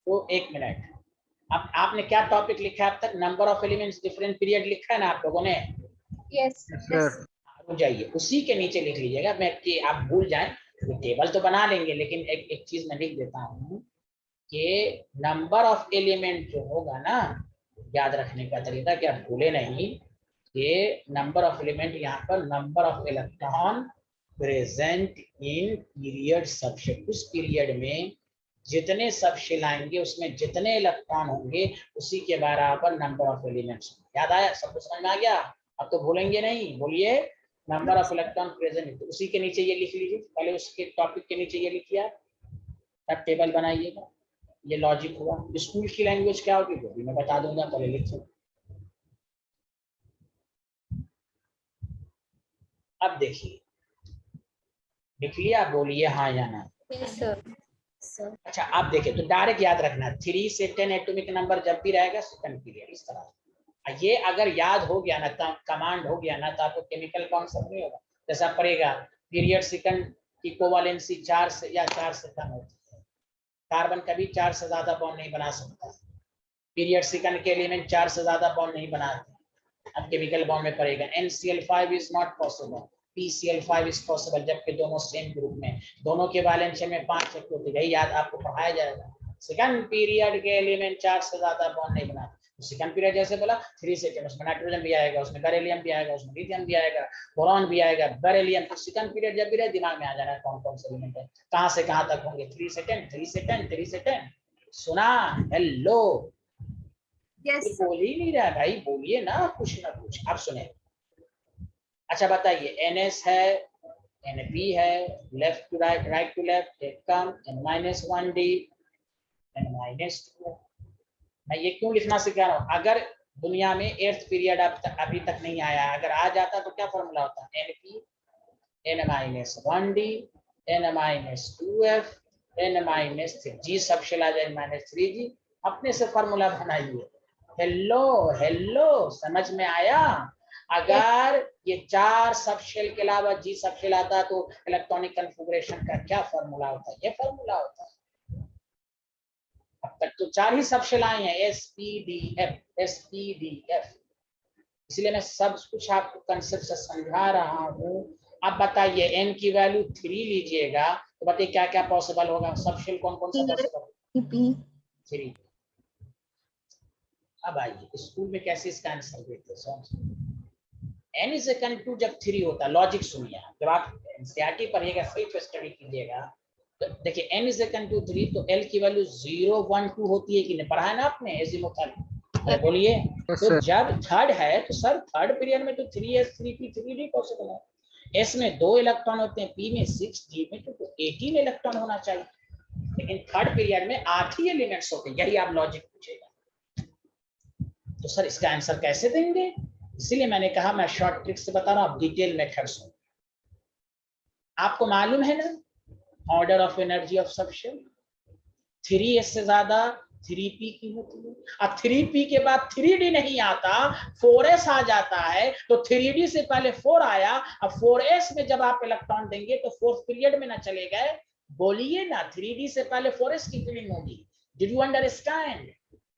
Speaker 1: तो एक मिनट, अब आपने क्या टॉपिक लिखा है अब तक? Number of elements different period लिखा है ना आप लोगों ने?
Speaker 2: Yes.
Speaker 3: Yes, sir.
Speaker 1: रुक जाइए, उसी के नीचे लिख लीजिएगा, मैं कि आप भूल जाएं, तो टेबल तो बना लेंगे, लेकिन एक चीज मैं लिख देता हूँ कि नंबर ऑफ एलिमेंट जो होगा ना, याद रखने का तरीका कि आप भूले नहीं, कि नंबर ऑफ एलिमेंट यहाँ पर number of electron present in period subshell. उस पीरियड में जितने सबशेल आएंगे उसमें जितने इलेक्ट्रॉन होंगे उसी के बराबर नंबर ऑफ एलिमेंट्स। याद आया? सब कुछ समझ में आ गया? अब तो भूलेंगे नहीं, बोलिए नंबर ऑफ इलेक्ट्रॉन प्रेजेंट। तो उसी के नीचे ये लिख लीजिए, पहले उसके टॉपिक के नीचे ये लिखिए, तब टेबल बनाइएगा। ये लॉजिक हुआ। स्कूल की लैंग्वेज क्या होगी वो भी मैं बता दूंगा, पहले लिखो। अब देखिए, लिख लिया? बोलिए हाँ या ना।
Speaker 2: Yes, sir.
Speaker 4: Sir.
Speaker 1: अच्छा आप देखिए, तो डायरेक्ट याद रखना, 3 से 10 एटॉमिक नंबर जब भी रहेगा सेकंड पीरियड, इस तरह। ये अगर याद हो गया ना, कमांड हो गया ना, तो आपको केमिकल कॉन्सेप्ट नहीं होगा। जैसा पड़ेगा पीरियड सेकंड की कोवेलेंसी 4 से या 4 से कम होती है, कार्बन कभी 4 से ज्यादा बॉन्ड नहीं बना सकता। पीरियड सेकंड के एलिमेंट 4 से ज्यादा बॉन्ड नहीं बनाते। अब केमिकल बॉन्ड में पड़ेगा NCl5 is not possible, PCl5 is possible, जबकि दोनों सेम ग्रुप में, दोनों के वैलेंस में 5 होते हैं। यही याद आपको पढ़ाया जाएगा। सेकंड पीरियड के एलिमेंट 4 से ज्यादा बॉन्ड नहीं बनाते। सेकंड पीरियड जैसे बोला 3 से 10, उसमें नाइट्रोजन भी आएगा, उसमें बेरिलियम भी आएगा, उसमें लिथियम भी आएगा, बोरॉन भी आएगा, बेरिलियम। तो सेकंड पीरियड जब भी रहे दिमाग में आ जाना कौन कौन से एलिमेंट है, कहां से कहां तक होंगे। 3 से 10, 3 से 10, 3 से 10। सुना? Hello,
Speaker 4: Yes.
Speaker 1: बोल ही नहीं रहा भाई, बोलिए ना कुछ ना कुछ। आप सुने, अच्छा बताइए, NS है, NP है, left to right, right to left, एक कम, N-1D, N-2। मैं ये क्यों लिखना सिखा रहा हूँ? अगर दुनिया में 8th पीरियड अभी तक नहीं आया, अगर आ जाता तो क्या फॉर्मूला होता? NP, N-1D, N-2F, N-3, G subshell आ जाए -3G। अपने से फॉर्मूला बनाइए। हेलो हेलो, समझ में आया? अगर ये 4 सबशेल के अलावा G सबशेल आता तो इलेक्ट्रॉनिक कन्फिगरेशन का क्या फॉर्मूला होता है? ये फॉर्मूला होता है। अब तक तो 4 ही सबशेल आए हैं, SPDF, SPDF। इसलिए मैं सब कुछ आपको कंसेप्ट से समझा रहा हूँ। अब बताइए, n की वैल्यू 3 लीजिएगा तो बताइए क्या क्या पॉसिबल होगा? सबशेल कौन कौन सा पॉसिबल? 3। अब आइए, स्कूल में कैसे इसका आंसर देते हैं? n इज इक्वल टू, जब 3 होता है, लॉजिक सुनिए, जब आप एनसीईआरटी पढ़िएगा, सेल्फ स्टडी कीजिएगा, तो देखिए n इज इक्वल टू 3, तो l की वैल्यू 0 1 2 होती है कि नहीं? पढ़ा है ना आपने एजीमुथल? अरे बोलिए।
Speaker 3: Yes,
Speaker 1: तो
Speaker 3: sir.
Speaker 1: जब थर्ड है तो सर थर्ड पीरियड में तो 3s 3p 3d पॉसिबल है। s में 2 इलेक्ट्रॉन होते हैं, p में 6, d में तो 18 इलेक्ट्रॉन होना चाहिए, लेकिन थर्ड पीरियड में 8 ही एलिमेंट्स होते हैं। यही आप लॉजिक पूछेगा, तो सर इसका आंसर कैसे देंगे? इसीलिए मैंने कहा मैं शॉर्ट ट्रिक से बता रहा हूँ, डिटेल मेथड सुन। आपको मालूम है ना order of energy of subshell 3s से ज्यादा 3p की होती है। अब 3p के बाद 3d नहीं आता, 4s आ जाता है, तो 3d से पहले 4 आया। अब 4s में जब आप इलेक्ट्रॉन देंगे तो फोर्थ पीरियड में ना चले गए? बोलिए ना, 3d से पहले 4s की फीलिंग होगी। Did you understand?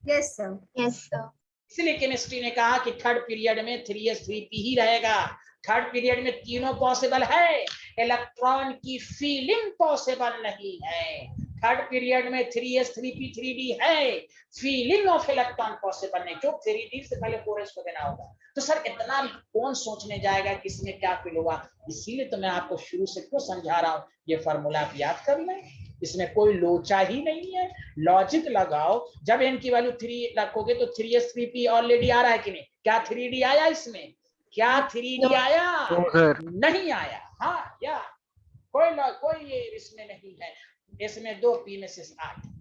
Speaker 4: Yes, sir.
Speaker 2: Yes, sir.
Speaker 1: इसलिए केमिस्ट्री ने कहा कि थर्ड पीरियड में 3s 3p ही रहेगा। थर्ड पीरियड में तीनों पॉसिबल है, इलेक्ट्रॉन की फीलिंग पॉसिबल नहीं है। थर्ड पीरियड में 3s 3p 3d है, फीलिंग ऑफ इलेक्ट्रॉन पॉसिबल नहीं, जो 3d से पहले 4s को देना होगा। तो सर इतना कौन सोचने जाएगा किसमें क्या फील होगा? इसीलिए तो मैं आपको शुरू से क्यों समझा रहा हूँ, ये फॉर्मूला आप याद कर लें, इसमें कोई लोचा ही नहीं है। लॉजिक लगाओ, जब n की वैल्यू 3 रखोगे तो 3s 3p ऑलरेडी आ रहा है कि नहीं? क्या 3d आया इसमें? क्या 3d आया?
Speaker 3: No, sir.
Speaker 1: नहीं आया। हाँ या कोई ये इसमें नहीं है, इसमें 2 p में से 8।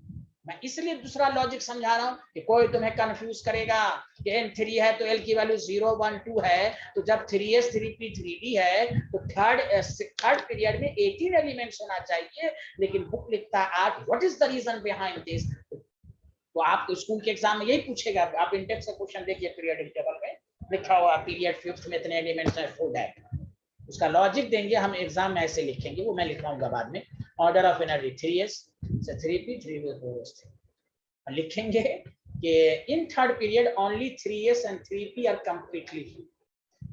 Speaker 1: मैं इसलिए दूसरा लॉजिक समझा रहा हूं कि कोई तुम्हें कंफ्यूज करेगा कि n3 है तो l की वैल्यू 0 1 2 है, तो जब 3s 3p 3d है तो थर्ड पीरियड में 18 एलिमेंट्स होना चाहिए, लेकिन बुक लिखता है 8। What is the reason behind this? तो आप स्कूल के एग्जाम में यही पूछेगा। आप इंटेक्स का क्वेश्चन देखिए, पीरियडिक टेबल में लिखा हुआ पीरियड 5th में इतने एलिमेंट्स हैं, फुल है। उसका लॉजिक देंगे हम एग्जाम में, ऐसे लिखेंगे, वो मैं लिखवाऊंगा बाद में। ऑर्डर ऑफ एनर्जी 3s से 3p 3v 4s लिखेंगे कि इन third period only 3s and 3p are completely filled.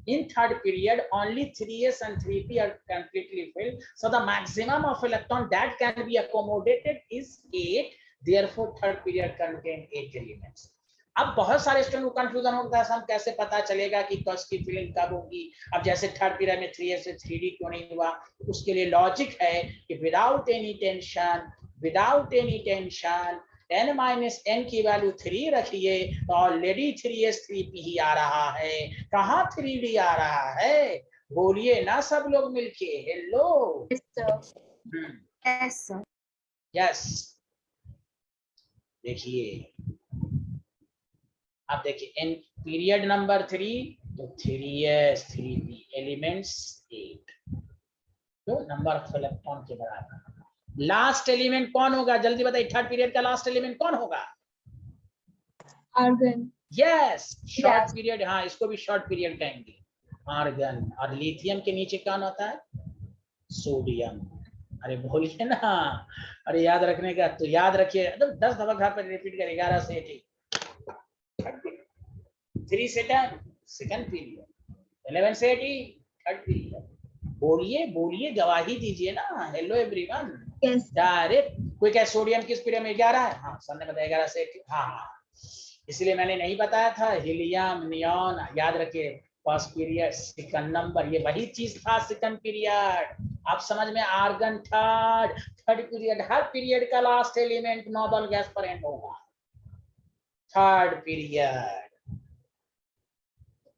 Speaker 1: In third period only 3s and 3p are completely filled, so the maximum of electron that can be accommodated is 8. Therefore third period contain 8 elements. अब बहुत सारे student को confusion होता है, हम कैसे पता चलेगा कि कस की फिलिंग कब होगी। अब जैसे थर्ड पीरियड में 3s से 3d क्यों नहीं हुआ, उसके लिए लॉजिक है कि without any tension n minus n की वैल्यू 3 रखिए तो ऑलरेडी 3s 3p ही आ रहा है, कहाँ 3d आ रहा है? बोलिए ना सब लोग मिलके, हेलो।
Speaker 4: Yes, sir.
Speaker 1: यस, देखिए आप देखिए n पीरियड नंबर 3 तो 3s 3p एलिमेंट्स 8, तो नंबर ऑफ इलेक्ट्रॉन के बराबर। लास्ट एलिमेंट कौन होगा, जल्दी बताइए, थर्ड पीरियड का लास्ट एलिमेंट कौन होगा?
Speaker 2: आर्गन।
Speaker 1: यस, शॉर्ट पीरियड, हाँ इसको भी शॉर्ट पीरियड कहेंगे, आर्गन। और लिथियम के नीचे कौन होता है? सोडियम। अरे बोलिए ना, अरे याद रखने का तो याद रखिए, 10 दफा घर पर रिपीट करें। 11 से 18 3 से 10 सेकंड पीरियड, 11 से 18 थर्ड पीरियड। बोलिए गवाही दीजिए ना, हेलो एवरीवन।
Speaker 2: यस।
Speaker 1: डायरेक्ट कोई क्या सोडियम किस पीरियड में 11 है? हाँ सर ने बताया 11 से 18। हाँ इसलिए मैंने नहीं बताया था, हीलियम नियॉन याद रखिए, फर्स्ट पीरियड सेकंड नंबर, ये वही चीज था सेकंड पीरियड। आप समझ में, आर्गन थर्ड पीरियड, हर पीरियड का लास्ट एलिमेंट नोबल गैस पर एंड होगा थर्ड पीरियड।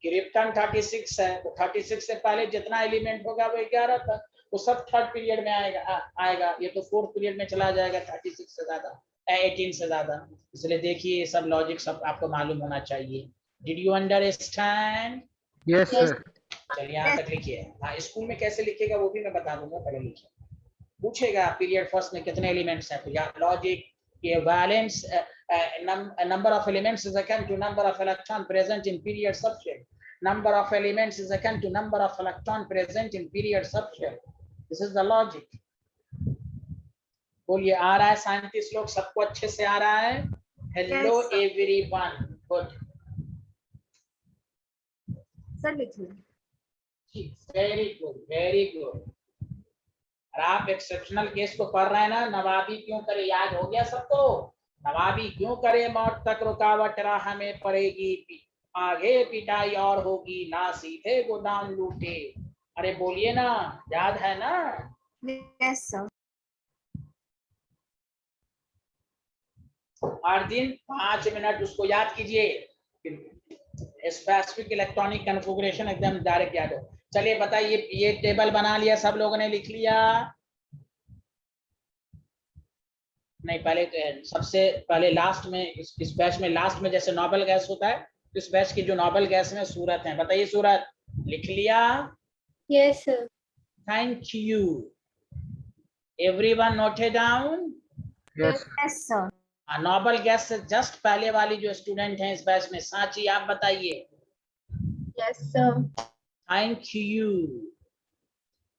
Speaker 1: क्रिप्टन 36 है, तो 36 से पहले जितना एलिमेंट होगा वो 11 था, वो सब थर्ड पीरियड में आएगा। ये तो फोर्थ पीरियड में चला जाएगा 36 से ज्यादा, 18 से ज्यादा। इसलिए देखिए ये सब लॉजिक सब आपको मालूम होना चाहिए। Did you understand?
Speaker 3: Yes, sir.
Speaker 1: चलिए यहाँ तक लिखिए। हाँ स्कूल में कैसे लिखेगा वो भी मैं बता दूंगा, पहले लिखिए। पूछेगा पीरियड फर्स्ट में कितने एलिमेंट्स हैं, तो यहाँ लॉजिक ये valence number of elements is akin to number of electron present in period subshell. Number of elements is akin to number of electron present in period subshell. This is the logic. बोलिए आ रहा है scientist लोग, सबको अच्छे से आ रहा है? Hello everyone, good.
Speaker 4: Sir लिखिए।
Speaker 1: Very good very good. और आप एक्सेप्शनल केस को पढ़ रहे हैं ना, नवाबी क्यों करे, याद हो गया सबको? नवाबी क्यों करे, मौत तक रुकावट राह में पड़ेगी, आगे पिटाई और होगी, ना सीधे गोदाम लूटे। अरे बोलिए ना, याद है ना?
Speaker 4: Yes sir.
Speaker 1: हर दिन 5 मिनट उसको याद कीजिए, स्पेसिफिक इलेक्ट्रॉनिक कॉन्फ़िगरेशन एकदम डायरेक्ट याद हो। चलिए बताइए, ये टेबल बना लिया, सब लोगों ने लिख लिया? नहीं, पहले सबसे पहले लास्ट में, इस बैच में लास्ट में जैसे नोबल गैस होता है, इस बैच की जो नोबल गैस में सूरत है, बताइए सूरत लिख लिया?
Speaker 2: Yes sir.
Speaker 1: Thank you. Everyone noted down?
Speaker 3: Yes.
Speaker 4: Yes sir.
Speaker 1: Noble gas से जस्ट पहले वाली जो स्टूडेंट हैं इस बैच में, सांची आप बताइए?
Speaker 2: Yes sir.
Speaker 1: Thank you.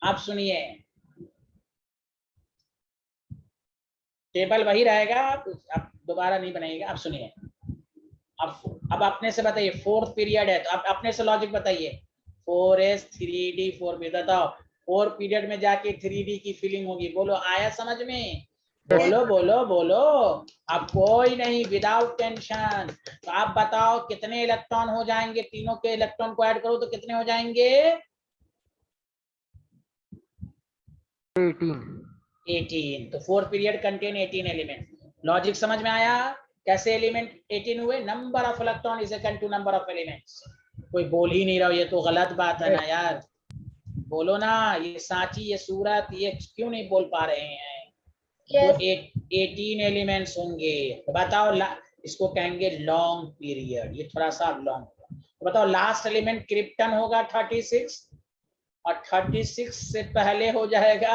Speaker 1: आप सुनिए, टेबल वही रहेगा, आप दोबारा नहीं बनाइएगा। आप सुनिए, अब अपने से बताइए, फोर्थ पीरियड है तो आप अपने से लॉजिक बताइए। 4s 3d 4p, बताओ 4 पीरियड में जाके 3d की फीलिंग होगी। बोलो, आया समझ में? बोलो बोलो बोलो। अब कोई नहीं, विदाउट टेंशन। तो आप बताओ कितने इलेक्ट्रॉन हो जाएंगे, तीनों के इलेक्ट्रॉन को ऐड करो तो कितने हो जाएंगे? 18। तो fourth period contain 18 element. Logic समझ में आया? कैसे एलिमेंट 18 हुए? Number of electron is equal to number of elements. कोई बोल ही नहीं रहा, ये तो गलत बात है ना यार, बोलो ना, ये सांची, ये सूरत, ये क्यों नहीं बोल पा रहे हैं?
Speaker 2: Yes.
Speaker 1: तो 18 एलिमेंट्स होंगे। तो बताओ, इसको कहेंगे लॉन्ग पीरियड, ये थोड़ा सा लॉन्ग। तो बताओ लास्ट एलिमेंट क्रिप्टन होगा 36, और 36 से पहले हो जाएगा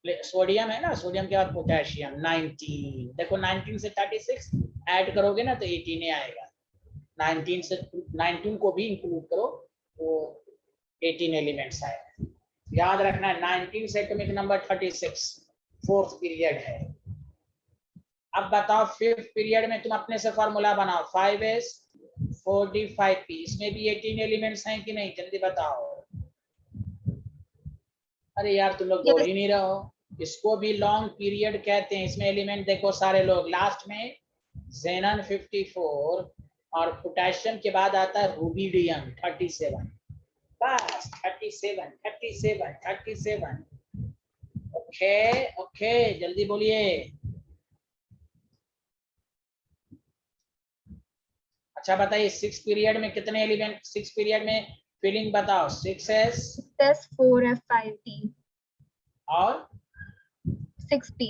Speaker 1: सोडियम, है ना, सोडियम के बाद पोटेशियम 19। देखो 19 से 36 ऐड करोगे ना तो 18 आएगा। 19 से 19 को भी इंक्लूड करो तो 18 एलिमेंट्स आएगा। याद रखना है 19 से एटॉमिक नंबर 36 फोर्थ पीरियड है। अब बताओ फिफ्थ पीरियड में तुम अपने से फॉर्मूला बनाओ 5s 45p, इसमें भी 18 एलिमेंट्स हैं कि नहीं, जल्दी बताओ। अरे यार तुम लोग बोल ही नहीं रहे हो। इसको भी लॉन्ग पीरियड कहते हैं। इसमें एलिमेंट देखो सारे लोग, लास्ट में जेनन 54 और पोटेशियम के बाद आता है रूबिडियम 37। बस 37। ओके जल्दी बोलिए। अच्छा बताइए 6 पीरियड में कितने एलिमेंट, 6 पीरियड में फिलिंग बताओ। 6s
Speaker 2: 4f5t
Speaker 1: और
Speaker 2: 6p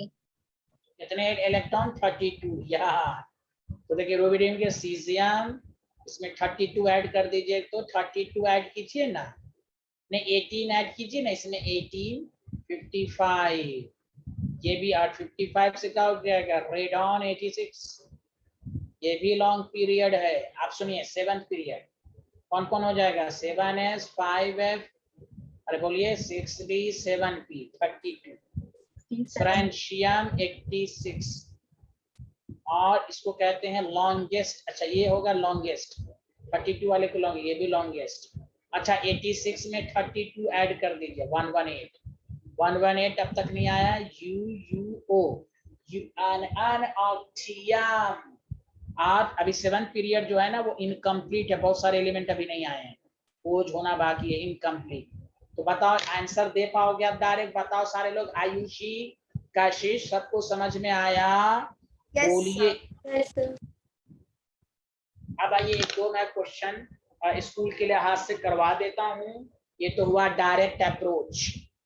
Speaker 1: कितने इलेक्ट्रॉन 32। यार तो देखिए रूबिडियम के सीजियम, इसमें 32 ऐड कर दीजिए, तो 32 ऐड कीजिए ना, नहीं 18 ऐड कीजिए ना, इसमें 18 55, ये भी 8 55 से क्या हो जाएगा, रेडॉन 86, ये भी लॉन्ग पीरियड है। आप सुनिए 7th पीरियड कौन कौन हो जाएगा, 7s 5f, अरे बोलिए 6d 7p 32, फ्रेंशियम 86, और इसको कहते हैं लॉन्गेस्ट। अच्छा ये होगा लॉन्गेस्ट, 32 वाले को लॉन्ग, ये भी लॉन्गेस्ट। अच्छा 86 में 32 ऐड कर दीजिए 118 अब तक नहीं आया, UUO ऑक्टियम। आज अभी 7th पीरियड जो है ना वो इनकम्प्लीट है, बहुत सारे एलिमेंट अभी नहीं आए हैं, खोज होना बाकी है, इनकम्प्लीट। तो बताओ आंसर दे पाओगे आप डायरेक्ट, बताओ सारे लोग। आयुषी, कशिश, सबको समझ में आया?
Speaker 4: Yes,
Speaker 1: बोलिए।
Speaker 2: Yes, sir.
Speaker 1: अब आइए एक दो मैं क्वेश्चन स्कूल के लिहाज से करवा देता हूँ। ये तो हुआ डायरेक्ट अप्रोच,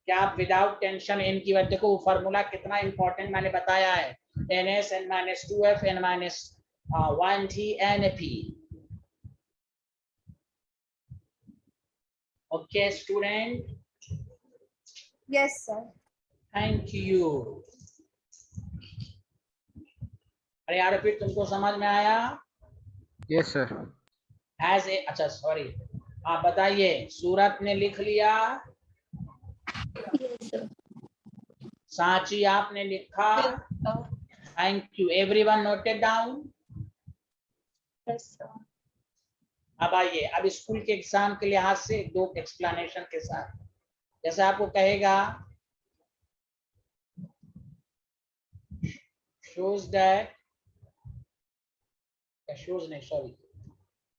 Speaker 1: क्या आप विदाउट टेंशन n की वजह, देखो वो फॉर्मूला कितना इंपॉर्टेंट मैंने बताया है, NS n-2f n-1t Np। Okay student,
Speaker 4: yes, sir.
Speaker 1: Thank you. अरे यार फिर तुमको समझ में आया?
Speaker 3: Yes, sir.
Speaker 1: एज ए, अच्छा सॉरी, आप बताइए सूरत ने लिख लिया,
Speaker 2: Yes, sir.
Speaker 1: सांची आपने लिखा, thank you. Everyone noted down?
Speaker 2: Yes, sir.
Speaker 1: अब आइए, अब स्कूल के एग्जाम के लिहाज से दो एक्सप्लेनेशन के साथ, जैसे आपको कहेगा shows that, shows नहीं sorry,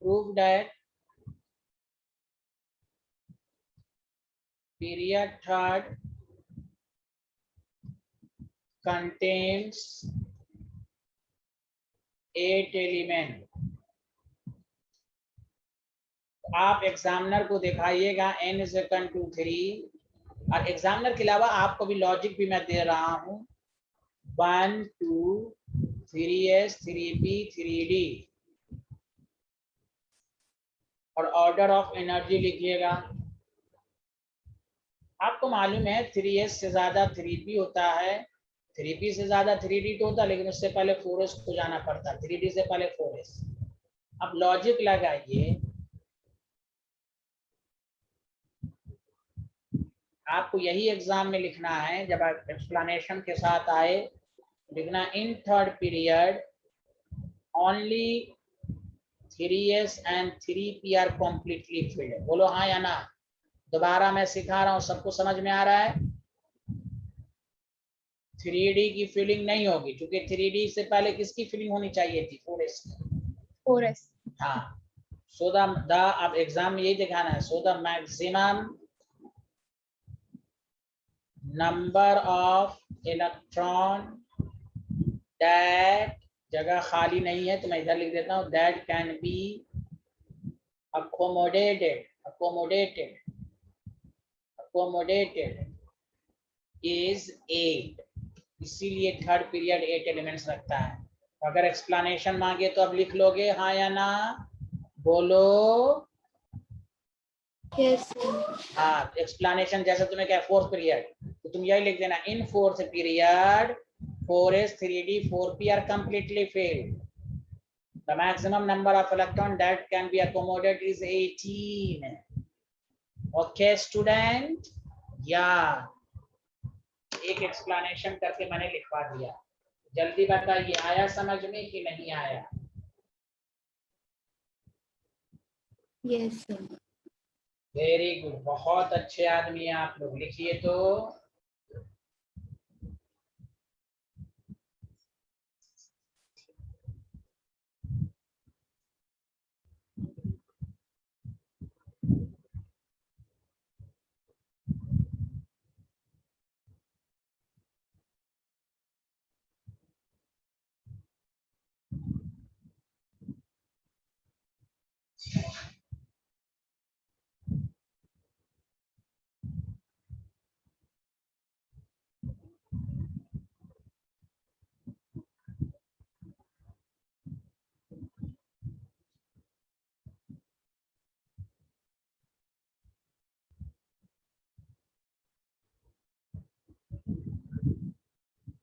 Speaker 1: prove that period third contains 8 element. आप एग्जामिनर को दिखाइएगा n is equal to 3, और एग्जामिनर के अलावा आपको भी लॉजिक भी मैं दे रहा हूं, 1 2 3s 3p 3d, और ऑर्डर ऑफ एनर्जी लिखिएगा। आपको मालूम है 3s से ज्यादा 3p होता है, 3p से ज्यादा 3d तो होता है, लेकिन उससे पहले 4s को जाना पड़ता है, 3d से पहले 4s। अब लॉजिक लगाइए, आपको यही एग्जाम में लिखना है, जब आप एक्सप्लेनेशन के साथ आए लिखना, in third period only 3s and 3p are completely filled. बोलो हाँ या ना। दोबारा मैं सिखा रहा हूँ, सबको समझ में आ रहा है? 3d की फिलिंग नहीं होगी, क्योंकि 3d से पहले किसकी फिलिंग होनी चाहिए थी, 4s की।
Speaker 2: 4s.
Speaker 1: हाँ, सो द अब एग्जाम में यही दिखाना है, so the maximum number of electron that, जगह खाली नहीं है तो मैं इधर लिख देता हूँ, that can be accommodated accommodated is 8, इसीलिए थर्ड पीरियड 8 एलिमेंट्स रखता है। अगर एक्सप्लेनेशन मांगे तो अब लिख लोगे हाँ या ना, बोलो।
Speaker 2: Yes, sir.
Speaker 1: हाँ, एक्सप्लेनेशन जैसे तुम्हें क्या फोर्थ पीरियड, तो तुम यही लिख देना, in fourth period 4s 3d 4p are completely filled. The maximum number of electron that can be accommodated is 18. Okay student, या एक एक्सप्लेनेशन करके मैंने लिखवा दिया, जल्दी बताइए आया समझ में कि नहीं आया?
Speaker 2: Yes, sir.
Speaker 1: वेरी गुड, बहुत अच्छे आदमी हैं आप लोग, लिखिए तो।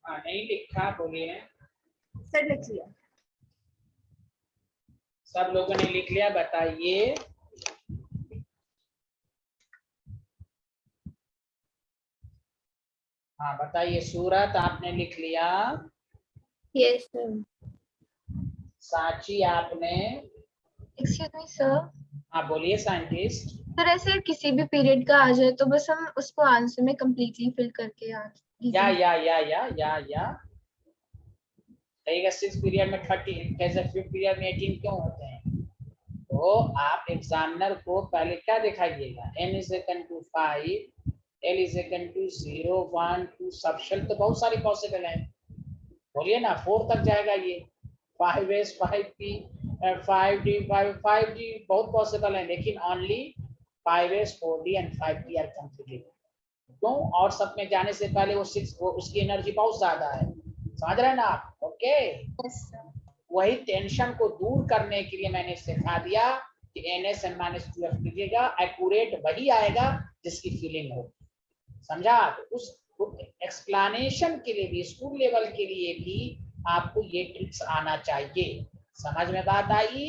Speaker 1: हाँ, नहीं लिखा, बोलिए।
Speaker 4: सर लिख लिया।
Speaker 1: सब लोगों ने लिख लिया, बताइए। हाँ बताइए, सूरत आपने लिख लिया,
Speaker 2: Yes, sir.
Speaker 1: साची आपने,
Speaker 5: एक्सक्यूज मी सर,
Speaker 1: हाँ बोलिए साइंटिस्ट।
Speaker 5: सर ऐसे किसी भी पीरियड का आ जाए तो बस हम उसको आंसर में कंप्लीटली फिल करके आ
Speaker 1: या कहेगा 6 पीरियड में 13, कैसे 5th पीरियड में 18 क्यों होते हैं? तो आप एग्जामिनर को पहले क्या दिखाइएगा, n is equal to 5, l is equal to 0 1 2, सब शब्द तो बहुत सारी पॉसिबल है, बोलिए ना 4 तक जाएगा ये, 5s 5p 5d 5d बहुत पॉसिबल है, लेकिन only 5s 4d and 5p are completed. क्यों? और सब में जाने से पहले वो 6 वो उसकी एनर्जी बहुत ज्यादा है, समझ रहे हैं ना आप? ओके, वही टेंशन को दूर करने के लिए मैंने सिखा दिया कि ns n - 2f कीजिएगा, एक्यूरेट वही आएगा जिसकी फीलिंग हो, समझा? तो उस एक्सप्लेनेशन के लिए भी, स्कूल लेवल के लिए भी आपको ये ट्रिक्स आना चाहिए, समझ में बात आई?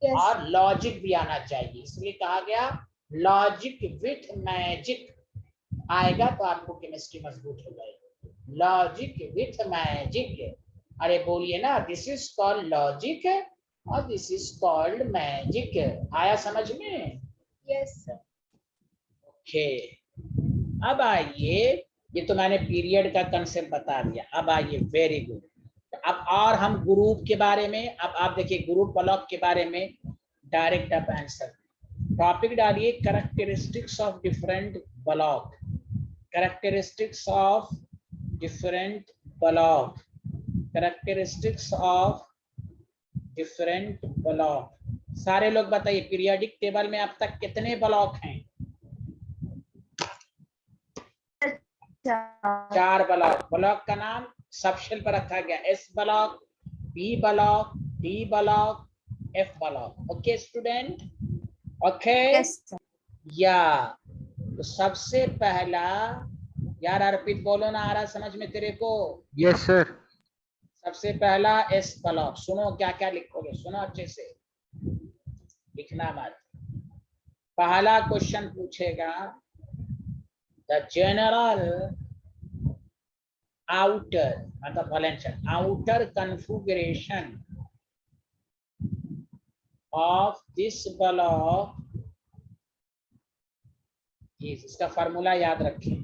Speaker 4: Yes.
Speaker 1: और लॉजिक भी आना चाहिए, इसलिए कहा गया लॉजिक विथ मैजिक आएगा तो आपको केमिस्ट्री मजबूत हो जाएगी। लॉजिक विथ मैजिक, अरे बोलिए ना, दिस इज कॉल्ड लॉजिक और दिस इज कॉल्ड मैजिक। आया समझ में?
Speaker 4: Yes, sir.
Speaker 1: ओके, अब आइए, ये तो मैंने पीरियड का कंसेप्ट बता दिया, अब आइए वेरी गुड, अब और हम ग्रुप के बारे में, अब आप देखिए ग्रुप ब्लॉक के बारे में डायरेक्ट आप आंसर टॉपिक डालिए, characteristics of different block, characteristics of different block, characteristics of different block. सारे लोग बताइए पीरियोडिक टेबल में अब तक कितने ब्लॉक हैं? 4 ब्लॉक। ब्लॉक का नाम सब शेल पर रखा गया, S block, B block, D block, F block. Okay student, okay?
Speaker 4: Yes, sir.
Speaker 1: या तो सबसे पहला, यार अर्पित बोलो ना, आ रहा समझ में तेरे को?
Speaker 3: Yes sir.
Speaker 1: सबसे पहला एस ब्लॉक, सुनो क्या क्या लिखोगे, सुनो अच्छे से, लिखना मत। पहला क्वेश्चन पूछेगा, द जनरल आउटर, मतलब valence outer configuration of this block is, इसका फार्मूला याद रखें,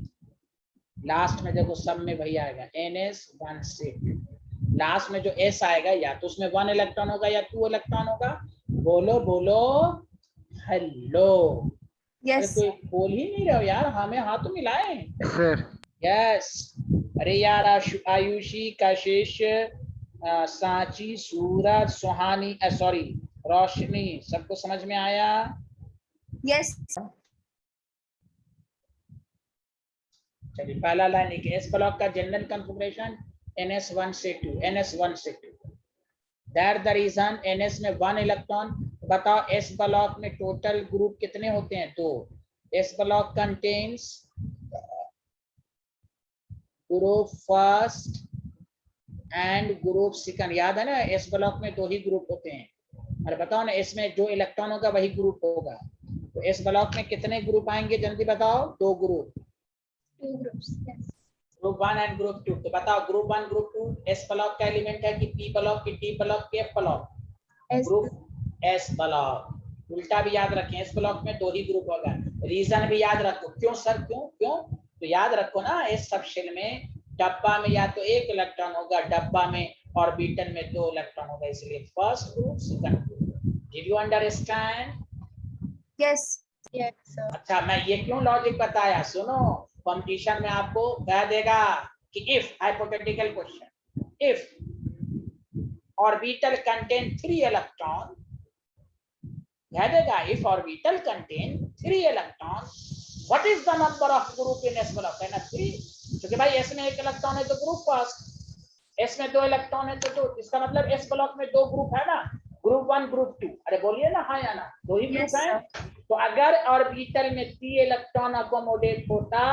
Speaker 1: लास्ट में देखो सब में वही आएगा, NS16, लास्ट में जो S आएगा या तो उसमें 1 इलेक्ट्रॉन होगा या 2 इलेक्ट्रॉन होगा, बोलो बोलो हेलो।
Speaker 4: Yes.
Speaker 1: कोई बोल ही नहीं रहे हो यार, हमें हाथ मिलाए।
Speaker 3: सर
Speaker 1: यस, अरे यार आयुषी, कशिश, सांची, सूरज, सुहानी, सॉरी रोशनी, सबको समझ में आया?
Speaker 4: Yes, sir.
Speaker 1: चलिए पहला लाइन लिखिए, एस ब्लॉक का जनरल कॉन्फ़िगरेशन NS1 से 2, NS1 से 2, दैट द रीजन NS में 1 इलेक्ट्रॉन। बताओ एस ब्लॉक में टोटल ग्रुप कितने होते हैं? 2। S block contains group first and group second. याद है ना, एस ब्लॉक में 2 ही ग्रुप होते हैं। अरे बताओ ना, इसमें जो इलेक्ट्रॉन होगा वही ग्रुप होगा। तो एस ब्लॉक में कितने ग्रुप आएंगे जल्दी बताओ? 2 group,
Speaker 5: 2 groups. Yes.
Speaker 1: Group 1 and group 2। तो बताओ ग्रुप 1 ग्रुप 2 एस ब्लॉक का एलिमेंट है कि पी ब्लॉक की डी ब्लॉक की F block?
Speaker 5: S.
Speaker 1: Group S block. उल्टा भी याद रखें, एस ब्लॉक में 2 ही ग्रुप होगा। रीजन भी याद रखो। क्यों सर? क्यों क्यों? तो याद रखो ना, इस सब शेल में डब्बा में या तो 1 इलेक्ट्रॉन होगा, डब्बा में ऑर्बिटल में 2 इलेक्ट्रॉन होगा, इसलिए first group second group. Did you understand?
Speaker 4: Yes.
Speaker 5: Yes, sir.
Speaker 1: अच्छा, मैं ये क्यों लॉजिक बताया? सुनो, कंपटीशन में आपको कह देगा कि if, hypothetical question, if orbital contain 3 electron, कह देगा if orbital contain 3 electron, what is the number of group in S block? कहना 3, क्योंकि भाई एस में 1 इलेक्ट्रॉन है तो ग्रुप फर्स्ट, एस में 2 इलेक्ट्रॉन है तो 2, इसका मतलब एस ब्लॉक में 2 ग्रुप है ना, ग्रुप 1 ग्रुप 2। अरे बोलिए ना हाँ या ना, 2 ही ग्रुप
Speaker 4: Yes,
Speaker 1: है। तो अगर ऑर्बिटल में 3 इलेक्ट्रॉन अकोमोडेट होता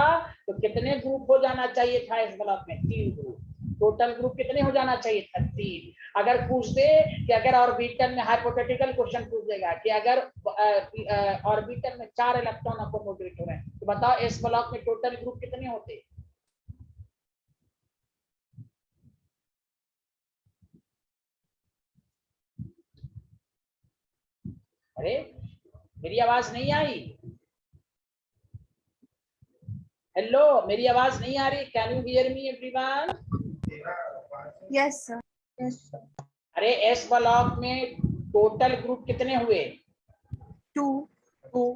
Speaker 1: तो कितने ग्रुप हो जाना चाहिए था इस ब्लॉक में? 3 ग्रुप। टोटल ग्रुप कितने हो जाना चाहिए था? 3। अगर पूछ दे कि अगर ऑर्बिटल में, हाइपोथेटिकल क्वेश्चन पूछ देगा कि अगर ऑर्बिटल में 4 इलेक्ट्रॉन अकोमोडेट हो रहे हैं, तो बताओ इस ब्लॉक में टोटल ग्रुप कितने होते? अरे मेरी आवाज नहीं आई? हेलो, मेरी आवाज नहीं आ रही? Can you hear me everyone?
Speaker 4: Yes, sir.
Speaker 5: Yes, sir.
Speaker 1: अरे एस ब्लॉक में टोटल ग्रुप कितने हुए?
Speaker 4: 2.
Speaker 1: 2।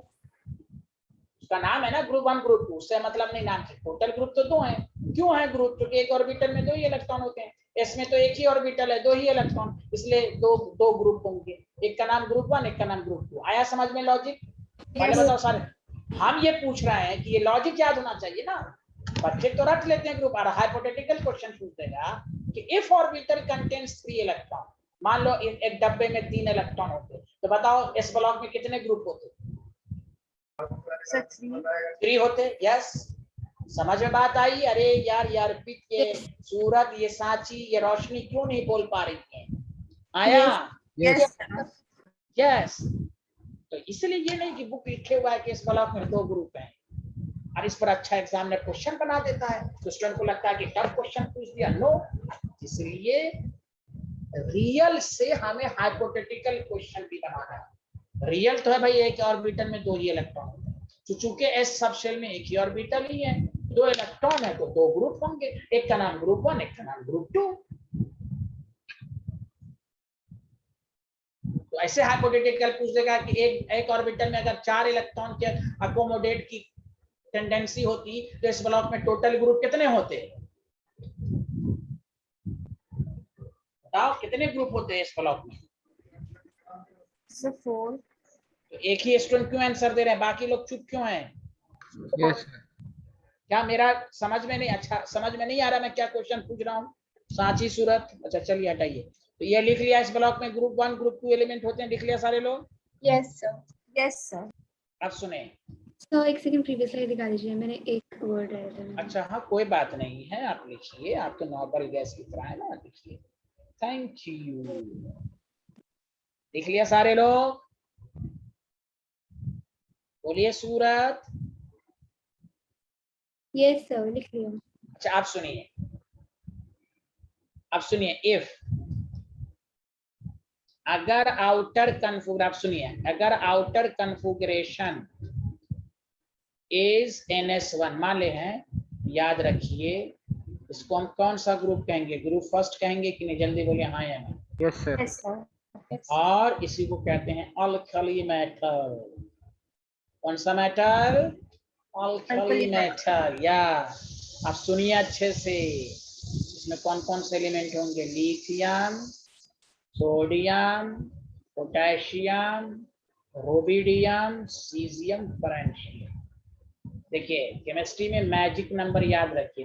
Speaker 1: उसका नाम है ना ग्रुप 1 ग्रुप 2, उससे मतलब नहीं नाम से। टोटल ग्रुप तो 2 है। क्यों है ग्रुप? क्योंकि एक ऑर्बिटल में 2 ही इलेक्ट्रॉन होते हैं, एस में तो 1 ही ऑर्बिटल है, 2 ही इलेक्ट्रॉन, इसलिए दो ग्रुप होंगे। एक का नाम ग्रुप 1, एक का नाम ग्रुप 2। आया समझ में लॉजिक? पहले बताओ सारे, हम ये पूछ रहे हैं कि ये लॉजिक याद होना चाहिए ना। बच्चे तो रट लेते हैं ग्रुप। और हाइपोथेटिकल क्वेश्चन पूछ देगा कि इफ ऑर्बिटल कंटेन्स 3 इलेक्ट्रॉन, मान लो एक डब्बे में 3 इलेक्ट्रॉन होते, तो बताओ इस ब्लॉक में कितने ग्रुप होते?
Speaker 4: Sir, 3.
Speaker 1: 3 होते। यस, समझ में बात आई? अरे यार यार पित, ये सूरत, ये सांची, ये रोशनी क्यों नहीं बोल पा रही है? आया?
Speaker 4: Yes, sir.
Speaker 1: यस। तो इसलिए ये नहीं कि बुक लिखे हुआ है कि इस ब्लॉक में 2 ग्रुप हैं और इस पर अच्छा एग्जामिनर क्वेश्चन बना देता है, तो स्टूडेंट को लगता है कि टफ क्वेश्चन पूछ दिया। नो, इसलिए रियल से हमें हाइपोथेटिकल क्वेश्चन भी बनाना है। रियल तो है भाई, एक ऑर्बिटल में 2 ही इलेक्ट्रॉन होते हैं, तो चूंकि एस सब शेल में एक ही ऑर्बिटल ही है, 2 इलेक्ट्रॉन है तो 2 ग्रुप होंगे, एक का नाम ग्रुप 1, एक का नाम ग्रुप 2। तो ऐसे हाइपोथेटिकल पूछ देगा कि एक ऑर्बिटल में अगर 4 इलेक्ट्रॉन के अकोमोडेट की टेंडेंसी होती तो इस ब्लॉक में टोटल ग्रुप कितने होते? बताओ कितने ग्रुप होते हैं इस ब्लॉक में?
Speaker 4: Sir, 4.
Speaker 1: तो एक ही स्टूडेंट क्यों आंसर दे रहे हैं, बाकी लोग चुप क्यों हैं?
Speaker 3: Yes, sir.
Speaker 1: क्या मेरा समझ में नहीं, अच्छा समझ में नहीं आ रहा मैं क्या क्वेश्चन पूछ रहा हूँ? सांची सूरत, अच्छा चलिए हटाइए। तो ये लिख लिया, इस ब्लॉक में ग्रुप 1 ग्रुप 2 एलिमेंट होते हैं, लिख लिया सारे लोग?
Speaker 5: Yes, sir.
Speaker 4: Yes, sir.
Speaker 1: अब सुने।
Speaker 2: तो एक सेकंड प्रीवियस स्लाइड दिखा दीजिए, मैंने एक वर्ड है।
Speaker 1: अच्छा हाँ, कोई बात नहीं है, आप लिखिए, आप तो नॉर्मल गैस की तरह है ना, लिखिए। Thank you. लिख लिया सारे लोग? बोलिए सूरत।
Speaker 2: यस सर, लिख लिया।
Speaker 1: अच्छा आप सुनिए, अब सुनिए, इफ अगर आउटर कन्फिगर, आप सुनिए, अगर आउटर कन्फिगरेशन इज NS1 मान ले हैं, याद रखिए इसको हम कौन सा ग्रुप कहेंगे? ग्रुप फर्स्ट कहेंगे कि नहीं? जल्दी बोलिए हाँ या ना।
Speaker 3: Yes, sir.
Speaker 4: Yes, sir.
Speaker 1: और इसी को कहते हैं अल्कली मेटल। कौन सा मेटल? Alkali metal. या आप सुनिए अच्छे से, इसमें कौन कौन से एलिमेंट होंगे? Lithium, sodium, potassium, rubidium, caesium, francium. देखिए केमिस्ट्री में मैजिक नंबर याद रखिए,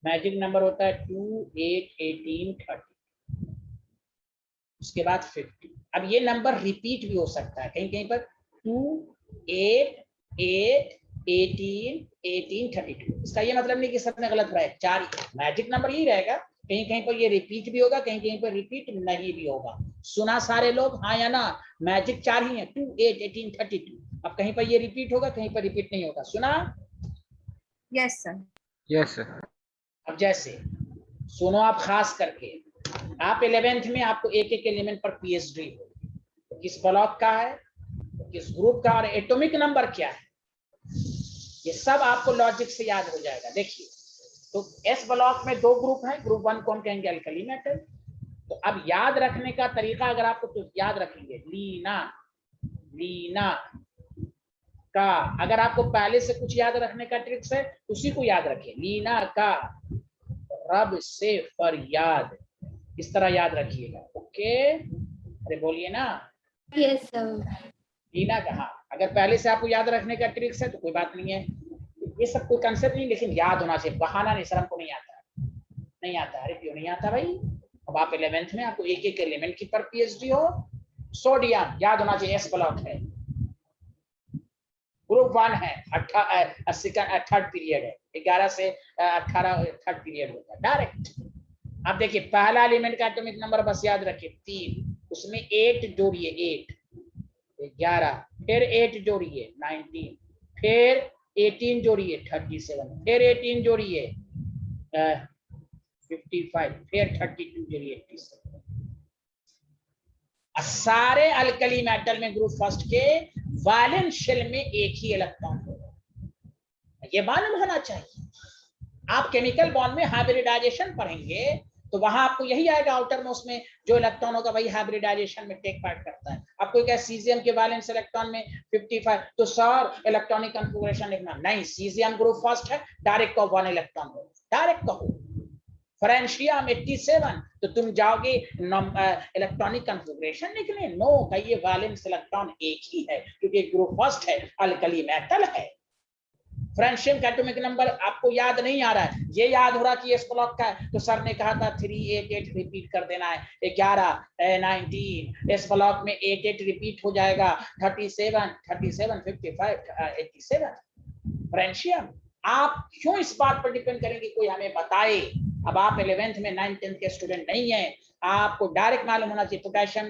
Speaker 1: मैजिक नंबर होता है 2, 8, 18, 30, उसके बाद 50। अब ये नंबर रिपीट भी हो सकता है कहीं कहीं पर 2, 8, 8, 18, 18, 32। इसका ये मतलब नहीं कि सब में गलत रहा है, 4 मैजिक नंबर यही रहेगा, कहीं कहीं पर ये रिपीट भी होगा, कहीं कहीं पर रिपीट नहीं भी होगा। सुना सारे लोग, हाँ या ना? मैजिक 4 ही है, 2, 8, 18, 32। अब कहीं पर ये रिपीट होगा, कहीं पर रिपीट नहीं होगा। सुना?
Speaker 4: Yes, sir.
Speaker 3: Yes, sir.
Speaker 1: अब जैसे सुनो आप, खास करके आप 11th में आपको एक एक एलिमेंट पर पीएचडी हो, तो किस ब्लॉक का है, तो किस ग्रुप का, और एटॉमिक नंबर क्या है, ये सब आपको लॉजिक से याद हो जाएगा। देखिए तो एस ब्लॉक में 2 ग्रुप हैं, ग्रुप 1 को हम कहेंगे अल्कली मेटल। तो अब याद रखने का तरीका अगर आपको, तो याद रखेंगे लीना का। अगर आपको पहले से कुछ याद रखने का ट्रिक्स है, उसी को याद रखिए। लीना का रब से फरियाद, इस तरह याद रखिएगा। ओके, अरे बोलिए ना।
Speaker 2: Yes sir.
Speaker 1: लीना कहा, अगर पहले से आपको याद रखने का ट्रिक्स है तो कोई बात नहीं है, ये सब कोई कंसेप्ट नहीं, लेकिन याद होना चाहिए, बहाना नहीं। सर हमको नहीं आता, नहीं आता। अरे क्यों नहीं आता भाई? अब आप 11th में आपको एक एक एलिमेंट की पर पीएचडी हो। सोडियम याद होना चाहिए, एस ब्लॉक है, ग्रुप 1 है, 3rd पीरियड है, 11 से 18 3rd पीरियड होता है डायरेक्ट। अब देखिए पहला एलिमेंट का एटॉमिक नंबर बस याद रखिए 3, उसमें 8 जोड़िए, 8 11, फिर 8 जोड़िए 19, फिर 18 जोड़िए 37, फिर 18 जोड़िए 55, फिर 32 जोड़िए 87। सारे अल्कली मेटल में ग्रुप फर्स्ट के वैलेंस शेल में एक ही इलेक्ट्रॉन होगा, ये मालूम होना चाहिए। आप केमिकल बॉन्ड में हाइब्रिडाइजेशन पढ़ेंगे तो वहां आपको यही आएगा, आउटर मोस्ट में जो इलेक्ट्रॉन होगा वही हाइब्रिडाइजेशन में टेक पार्ट करता है। आपको क्या सीजियम के वैलेंस इलेक्ट्रॉन में 55, तो सर इलेक्ट्रॉनिक कॉन्फ़िगरेशन लिखना नहीं, सीजियम ग्रुप फर्स्ट है, डायरेक्ट का 1 इलेक्ट्रॉन हो, डायरेक्ट का हो। फ्रेंशियम 87, तो तुम जाओगे इलेक्ट्रॉनिक कॉन्फ़िगरेशन लिखने, नो, कहिए वैलेंस इलेक्ट्रॉन एक ही है क्योंकि ग्रुप फर्स्ट है, अल्कली मेटल है। फ्रेंशियम का एटॉमिक नंबर आपको याद नहीं आ रहा है, ये याद हो रहा कि एस ब्लॉक का है, तो सर ने कहा था 388 रिपीट कर देना है, 11 19 एस ब्लॉक में 88 रिपीट हो जाएगा, 37 55 87 फ्रेंशियम। आप क्यों इस बात पर डिपेंड करेंगे कोई हमें बताए? अब आप 11th में 9th 10th के स्टूडेंट नहीं है, आपको डायरेक्ट मालूम होना चाहिए पोटेशियम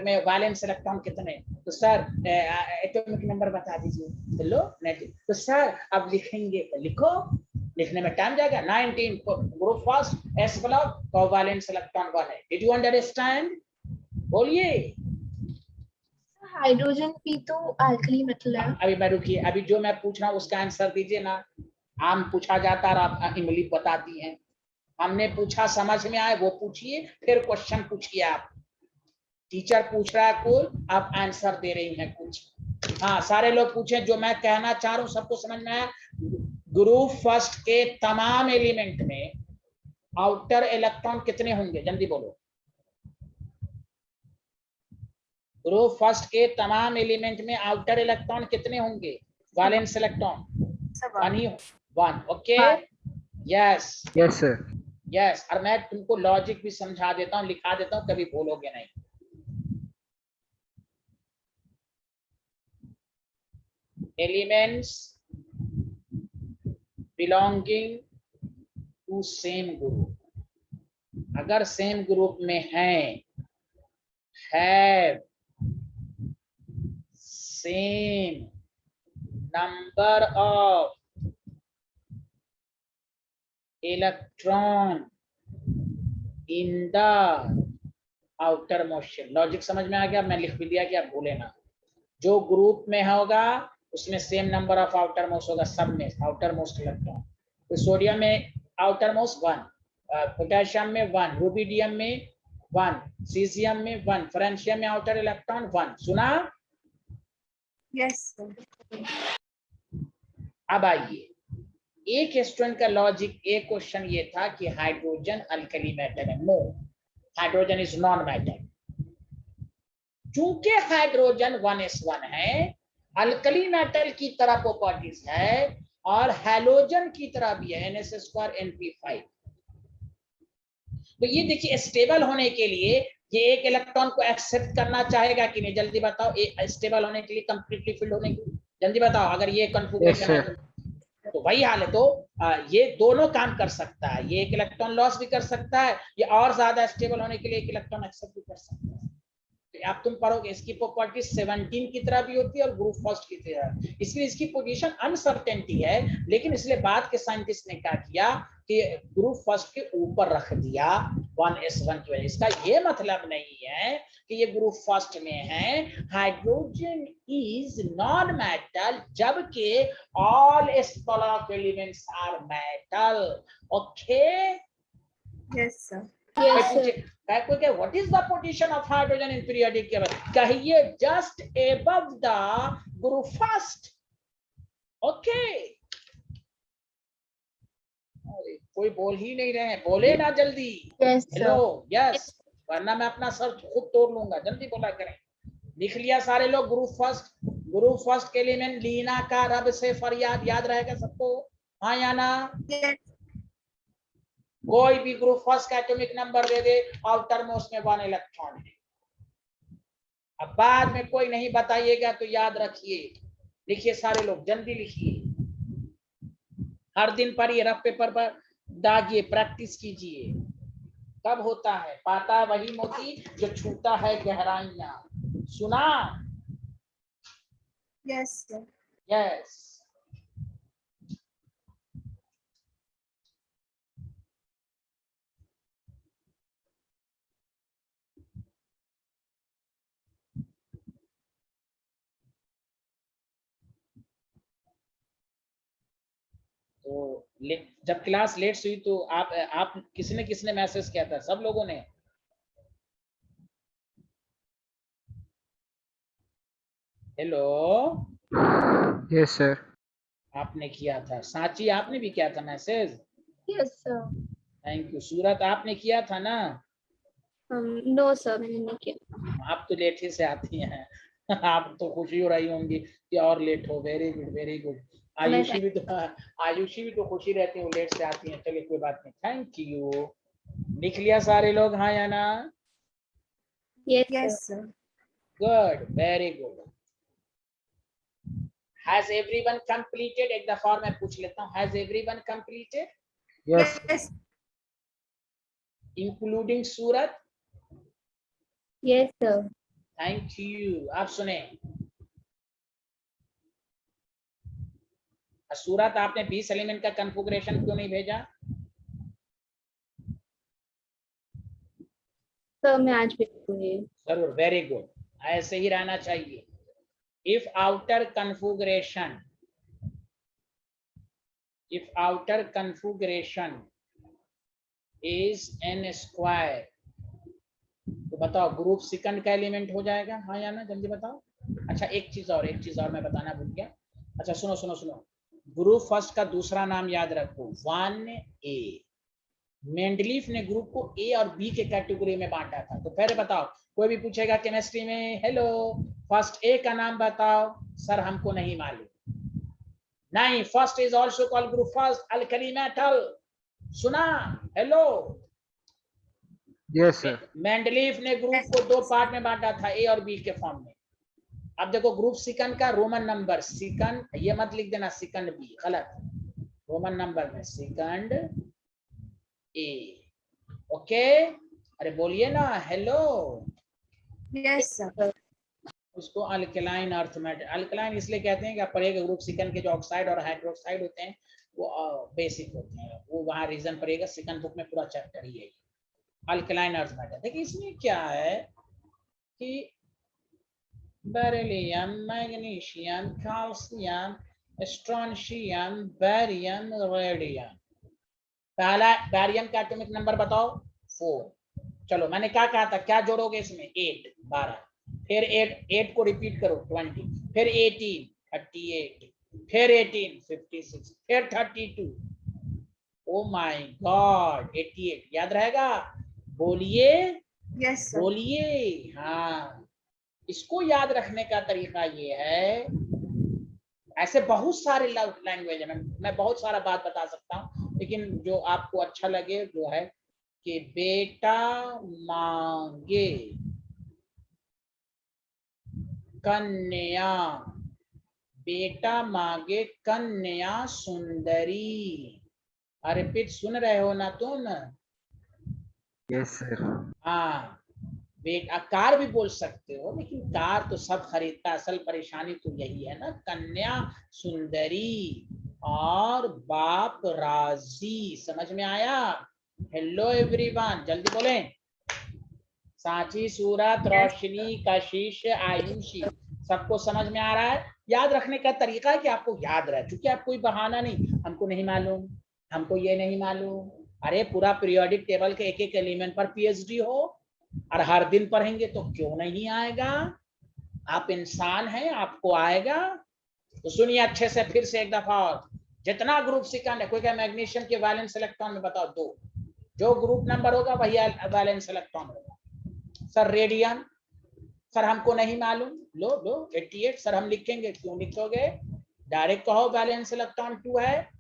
Speaker 1: में वैलेंस इलेक्ट्रॉन कितने, तो सर एटॉमिक नंबर बता दीजिए, तो लो नेगेटिव, तो सर अब लिखेंगे तो लिखो, लिखने में टाइम जाएगा। 19 ग्रुप फर्स्ट एस ब्लॉक का वैलेंस इलेक्ट्रॉन 1 है। Did you understand? बोलिए।
Speaker 5: हाइड्रोजन भी तो अल्कली मेटल है।
Speaker 1: अभी मैं रुकिए, अभी जो मैं पूछ रहा हूँ उसका आंसर दीजिए ना। आम पूछा जाता और आप इमली बताती हैं, हमने पूछा समझ में आए वो पूछिए, फिर क्वेश्चन पूछिए। आप टीचर पूछ रहा है कोई, आप आंसर दे रही हैं कुछ। हाँ सारे लोग पूछे, जो मैं कहना चाह रहा हूँ सबको समझ में आया। ग्रुप फर्स्ट के तमाम एलिमेंट में आउटर इलेक्ट्रॉन कितने होंगे, जल्दी बोलो। ग्रुप फर्स्ट के तमाम एलिमेंट में आउटर इलेक्ट्रॉन कितने होंगे, valence electron? 1। Okay, yes
Speaker 3: Yes, sir.
Speaker 1: Yes. और मैं तुमको लॉजिक भी समझा देता हूँ, लिखा देता हूँ, कभी भूलोगे नहीं। Elements belonging to same group, अगर सेम ग्रुप में हैं, have same number of electron in the outer most shell. Logic समझ में आ गया? मैं लिख भी दिया कि आप भूले ना। जो ग्रुप में होगा उसमें same number of outer most होगा, सब में आउटर मोस्ट इलेक्ट्रॉन। तो सोडियम में आउटर मोस्ट 1, पोटेशियम में 1, रुबिडियम में 1, सीजियम में 1, फ्रेंशियम में आउटर इलेक्ट्रॉन 1। सुना?
Speaker 4: Yes, sir.
Speaker 1: अब आइए, एक स्टूडेंट का लॉजिक, एक क्वेश्चन ये था कि हाइड्रोजन अल्कली मेटल है। No, hydrogen is non metal. चूंकि हाइड्रोजन 1s1 है, अल्कली मेटल की तरह प्रॉपर्टीज है और हैलोजन की तरह भी है, NS2 NP5। तो ये देखिए स्टेबल होने के लिए ये एक इलेक्ट्रॉन को एक्सेप्ट करना चाहेगा कि नहीं, जल्दी बताओ। स्टेबल होने के लिए, कंप्लीटली फिल्ड होने के लिए, जल्दी बताओ। अगर ये
Speaker 3: Yes,
Speaker 1: कन्फिगरेशन है
Speaker 3: sir.
Speaker 1: तो वही हाल है। तो ये दोनों काम कर सकता है, ये एक इलेक्ट्रॉन लॉस भी कर सकता है, ये और ज्यादा स्टेबल होने के लिए एक इलेक्ट्रॉन एक्सेप्ट भी कर सकता है। तो अब तुम पढ़ोगे इसकी प्रॉपर्टी 17 की तरह भी होती है और ग्रुप फर्स्ट की तरह, इसलिए इसकी पोजीशन अनसर्टेनिटी है। लेकिन इसलिए बाद के साइंटिस्ट ने क्या किया कि ग्रुप फर्स्ट के ऊपर रख दिया 1s1 की वजह। इसका ये मतलब नहीं है कि ये ग्रुप फर्स्ट में है। हाइड्रोजन इज नॉन मेटल, जबकि all stock elements are metal. Okay,
Speaker 4: Yes, sir.
Speaker 5: Yes, sir.
Speaker 1: What is the position of hydrogen in periodic table? कहिए just above the group first. Okay, अरे कोई बोल ही नहीं रहे हैं, बोले ना जल्दी।
Speaker 5: Yes,
Speaker 1: hello,
Speaker 5: sir.
Speaker 1: यस, वरना मैं अपना सर खुद तोड़ लूंगा। जल्दी बोला करें। लिख लिया सारे लोग ग्रुप फर्स्ट? ग्रुप फर्स्ट के एलिमेंट लीना का रब से फरियाद याद रहेगा सबको, हाँ या ना?
Speaker 4: Yes.
Speaker 1: कोई भी ग्रुप फर्स्ट का एटॉमिक नंबर दे दे, आउटर मोस्ट में 1 इलेक्ट्रॉन है। अब बाद में कोई नहीं बताइएगा तो याद रखिए। लिखिए सारे लोग, जल्दी लिखिए। हर दिन पढ़िए, रफ पेपर पर दागिए, प्रैक्टिस कीजिए। कब होता है? पाता है वही मोती जो छूता है गहराइयां। सुना?
Speaker 4: Yes, sir.
Speaker 1: यस। तो जब क्लास लेट हुई तो आप किसने मैसेज किया था? सब लोगों ने? Hello,
Speaker 3: Yes, sir.
Speaker 1: आपने किया था। सांची, आपने भी किया था message?
Speaker 5: Yes, sir.
Speaker 1: Thank you. Surat, आपने किया था ना?
Speaker 2: नो सर, मैंने नहीं किया।
Speaker 1: आप तो लेट ही से आती हैं। आप तो खुशी हो रही होंगी कि और लेट हो। Very good, very good. Ayushi भी तो खुशी रहती है, वो लेट से आती हैं। चलिए कोई बात नहीं, थैंक यू। लिख लिया सारे लोग, हाँ या ना?
Speaker 2: Yes
Speaker 4: Yes,
Speaker 2: sir.
Speaker 4: sir.
Speaker 1: Good, very good. Has everyone completed? एक दफा और मैं पूछ लेता हूँ, Has everyone completed?
Speaker 3: Yes.
Speaker 4: Yes.
Speaker 1: Including Surat?
Speaker 2: Yes sir.
Speaker 1: Thank you. आप सुने, सूरत आपने 20 एलिमेंट का कन्फिगरेशन क्यों नहीं भेजा?
Speaker 2: सर मैं आज भेजूंगी।
Speaker 1: जरूर, वेरी गुड, ऐसे ही रहना चाहिए। If outer configuration is n square, तो बताओ ग्रुप सेकंड का एलिमेंट हो जाएगा, हाँ या ना? जल्दी बताओ। अच्छा, एक चीज और मैं बताना भूल गया। अच्छा सुनो, ग्रुप फर्स्ट का दूसरा नाम याद रखो, 1A। मेंडलीफ ने ग्रुप को ए और बी के कैटेगरी में बांटा था। तो पहले बताओ, कोई भी पूछेगा केमिस्ट्री में, हेलो फर्स्ट ए का नाम बताओ, सर हमको नहीं मालूम। नहीं, first is also called group first alkali metal. सुना? Hello,
Speaker 3: Yes, sir.
Speaker 1: मेंडलीफ ने ग्रुप को 2 पार्ट में बांटा था, ए और बी के फॉर्म में। अब देखो ग्रुप सेकंड का रोमन नंबर सेकंड, ये मत लिख देना सेकंड बी, गलत। रोमन नंबर में सेकंड ए। ओके, अरे बोलिए ना, हेलो।
Speaker 4: Yes, sir.
Speaker 1: उसको अल्कलाइन अर्थ मेटल, अल्कलाइन इसलिए कहते हैं कि पढ़ेगा ग्रुप सेकंड के जो ऑक्साइड और हाइड्रोक्साइड होते हैं वो बेसिक होते हैं, वो वहां रीजन पड़ेगा, सेकंड बुक में पूरा चैप्टर ही है अल्कलाइन अर्थ मेटल। देखिए इसमें क्या है कि beryllium, magnesium, calcium, strontium, barium, radium. पहला बेरियम का एटॉमिक नंबर बताओ, 4। चलो मैंने क्या कहा था, क्या जोड़ोगे इसमें? 8, 12। फिर 8 को रिपीट करो, 20। फिर 18, 38। फिर 18, 56। फिर 32। Oh my God, 88। याद रहेगा? बोलिए,
Speaker 4: Yes, sir.
Speaker 1: बोलिए। हाँ, इसको याद रखने का तरीका ये है ऐसे बहुत सारे लैंग्वेज है, मैं बहुत सारा बात बता सकता हूँ, लेकिन जो आपको अच्छा लगे जो है कि बेटा मांगे कन्या, बेटा मांगे कन्या सुंदरी। अर्पित सुन रहे हो ना तुम?
Speaker 3: Yes, sir.
Speaker 1: हाँ, बेटा कार भी बोल सकते हो, लेकिन कार तो सब खरीदता, असल परेशानी तो यही है ना। कन्या सुंदरी और बाप राजी, समझ में आया? हेलो एवरीवन, जल्दी बोलें। सांची, सूरत, रोशनी, कशिश, आयुषी, सबको समझ में आ रहा है? याद रखने का तरीका है कि आपको याद रहे, क्योंकि आप कोई बहाना नहीं, हमको नहीं मालूम, हमको ये नहीं मालूम। अरे पूरा पीरियोडिक टेबल के एक एक एलिमेंट पर पीएचडी हो और हर दिन पढ़ेंगे तो क्यों नहीं आएगा? आप इंसान हैं, आपको आएगा। तो सुनिए अच्छे से फिर से एक दफा और, जितना ग्रुप सिकंड है, कोई क्या मैग्नीशियम के वैलेंस इलेक्ट्रॉन में बताओ 2, जो ग्रुप नंबर होगा वही वैलेंस इलेक्ट्रॉन होगा। सर रेडियम, सर हमको नहीं मालूम, लो लो 88, सर हम लिखेंगे, क्यों लिखोगे? डायरेक्ट कहो वैलेंस इलेक्ट्रॉन 2 है।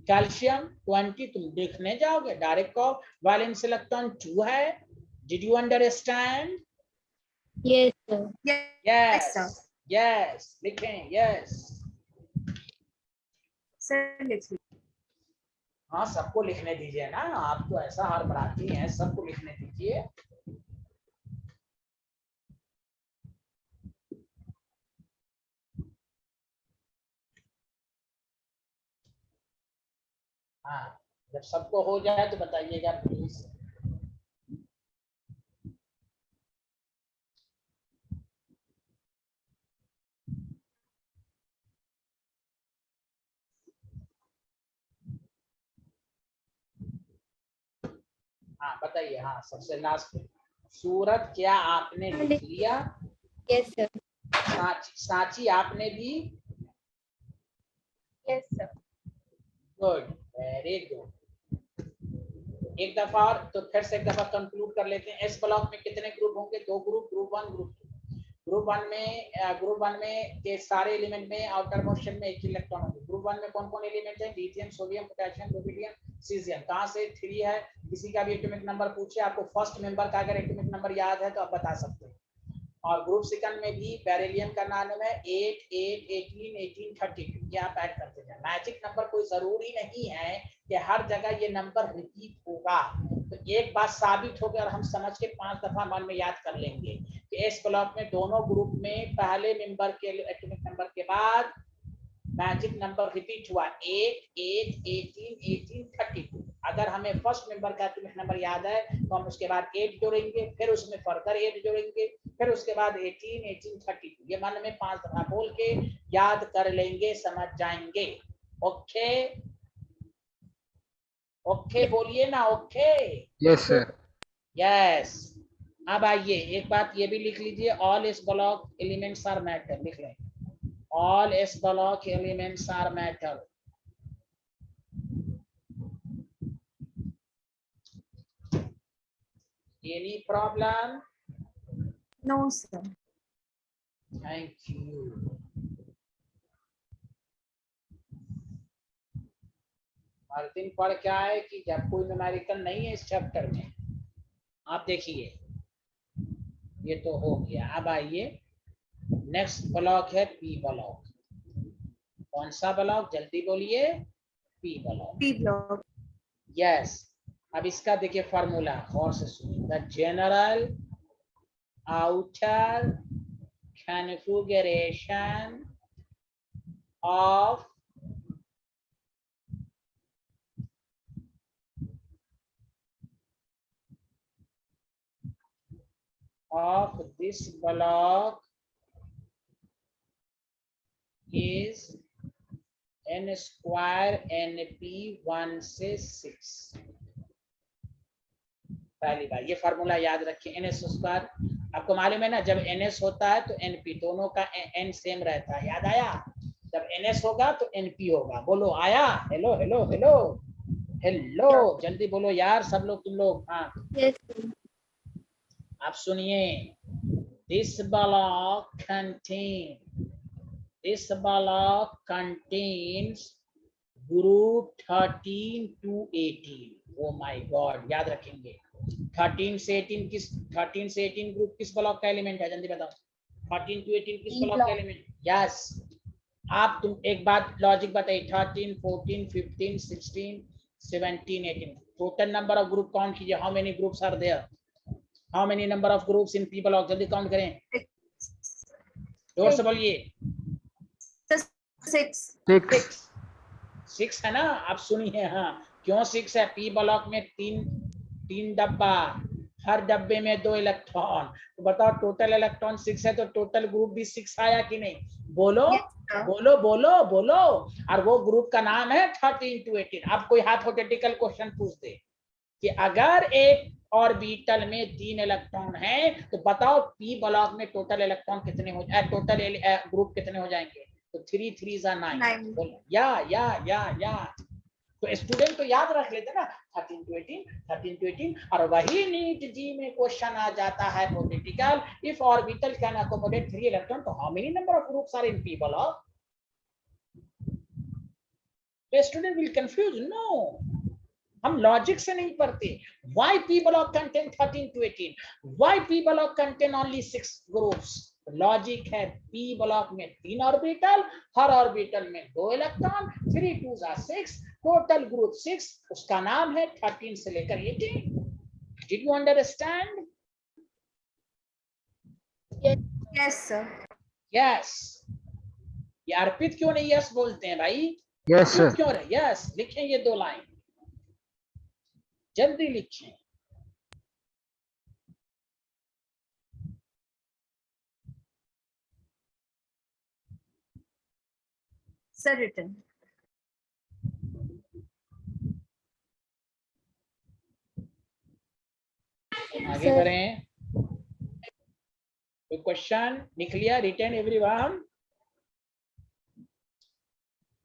Speaker 1: कैल्शियम 20, तुम लिखने जाओगे, डायरेक्ट कहो वैलेंस इलेक्ट्रॉन 2 है। Did you understand?
Speaker 2: Yes, sir.
Speaker 4: Yes, sir.
Speaker 1: Yes yes, लिखें यस।
Speaker 4: Sir, let's see.
Speaker 1: हाँ, सबको लिखने दीजिए ना, आप तो ऐसा हर बढ़ाती हैं, सबको लिखने दीजिए। हाँ, जब सबको हो जाए तो बताइएगा प्लीज। हाँ बताइए, हाँ सबसे लास्ट में। सूरत, क्या आपने लिख लिया?
Speaker 2: Yes, sir.
Speaker 1: सांची आपने भी?
Speaker 5: Yes, sir.
Speaker 1: Good, very good. एक दफा और, तो फिर से एक दफा कंक्लूड कर लेते हैं। एस ब्लॉक में कितने ग्रुप होंगे? 2 group, group 1 group 2। Group one में के सारे एलिमेंट में आउटर मोशन में एक ही इलेक्ट्रॉन होंगे। ग्रुप 1 में कौन कौन एलिमेंट है? Lithium, sodium, potassium, rubidium, caesium. कहाँ से 3 है? किसी का भी एटॉमिक नंबर पूछे आपको, फर्स्ट मेंबर का अगर एटॉमिक नंबर याद है तो आप बता सकते हैं। और ग्रुप सेकंड में भी बेरिलियम का नाम है 8, 8, 18, 18, 32। ये आप ऐड करते जाए। मैजिक नंबर कोई जरूरी नहीं है कि हर जगह ये नंबर रिपीट होगा। तो एक बात साबित हो गई और हम समझ के 5 दफा मन में याद कर लेंगे कि इस ब्लॉक में दोनों ग्रुप में पहले मेंबर के एटॉमिक नंबर के बाद मैजिक नंबर रिपीट हुआ 8, 8, 18, 18, 32। अगर हमें फर्स्ट मेंबर का एटॉमिक नंबर याद है तो हम उसके बाद 8 जोड़ेंगे, फिर उसमें फर्दर 8 जोड़ेंगे, फिर उसके बाद 18, 18, 32। ये मन में 5 दफा बोल के याद कर लेंगे, समझ जाएंगे। ओके ओके बोलिए ना, ओके।
Speaker 3: Yes, sir.
Speaker 1: यस। अब आइए एक बात ये भी लिख लीजिए, ऑल इस ब्लॉक एलिमेंट्स आर मैटर, लिख लें। All S block elements are metal. Any problem?
Speaker 4: No, sir.
Speaker 1: Thank you. हर दिन पढ़ क्या है कि जब कोई न्यूमेरिकल नहीं है इस चैप्टर में, आप देखिए ये तो हो गया। अब आइए नेक्स्ट ब्लॉक है पी ब्लॉक। कौन सा ब्लॉक? जल्दी बोलिए। P block.
Speaker 4: P block.
Speaker 1: Yes. अब इसका देखिए फॉर्मूला, गौर से सुनिए। The general outer configuration of this block is n square np 1 से 6। पहली बार ये फार्मूला याद रखिए। ns स्क्वायर, आपको मालूम है ना, जब ns होता है तो np, दोनों का n सेम रहता है। याद आया? जब ns होगा तो np होगा। बोलो आया? हेलो हेलो हेलो हेलो, जल्दी बोलो यार सब लोग, तुम लोग। हाँ
Speaker 2: Yes, sir.
Speaker 1: आप सुनिए। This block contain this block contains group 13 to 18. Oh my God, याद रखेंगे 13 से 18 ग्रुप किस ब्लॉक का एलिमेंट है? जल्दी बताओ 13 to 18 किस ब्लॉक का एलिमेंट? यस आप तुम एक बात लॉजिक बताइए 13 14 15 16 17 18 total number of group count कीजिए. How many groups are there? How many number of groups in p block? जल्दी काउंट करें, जोर से बोलिए.
Speaker 4: 6.
Speaker 1: 6 है ना? आप सुनिए, हाँ क्यों 6 है? पी ब्लॉक में तीन डब्बा, हर डब्बे में 2 इलेक्ट्रॉन. तो बताओ टोटल इलेक्ट्रॉन 6 है तो टोटल ग्रुप भी 6 आया कि नहीं? बोलो बोलो बोलो बोलो. और वो ग्रुप का नाम है 13 to 18. अब कोई हाइपोथेटिकल क्वेश्चन पूछ दे कि अगर एक ऑर्बिटल में 3 इलेक्ट्रॉन है तो बताओ पी ब्लॉक में टोटल इलेक्ट्रॉन कितने हो जाए, टोटल ग्रुप कितने हो जाएंगे? तो 3 3 9. या तो स्टूडेंट तो याद रख लेते ना 13 to 18. और वही नीट जी में क्वेश्चन आ जाता है hypothetical, if orbital can accommodate 3 electron तो how many number of groups are in p block? तो स्टूडेंट विल कंफ्यूज. नो, हम लॉजिक से नहीं पढ़ते. why p block contain 13 to 18? why p block contain only 6 groups? Logic है p block में 3 orbital, हर orbital में 2 electron, 3 2 6, total group 6. उसका नाम है 13 से लेकर 18. Did you understand?
Speaker 4: Yes, sir.
Speaker 1: Yes. ये अर्पित क्यों नहीं यस बोलते हैं भाई?
Speaker 3: Yes sir.
Speaker 1: क्यों रहे? यस लिखें ये 2 लाइन, जल्दी लिखें.
Speaker 4: Sir, written.
Speaker 1: आगे बढ़ें. कोई क्वेश्चन लिख लिया? Return everyone.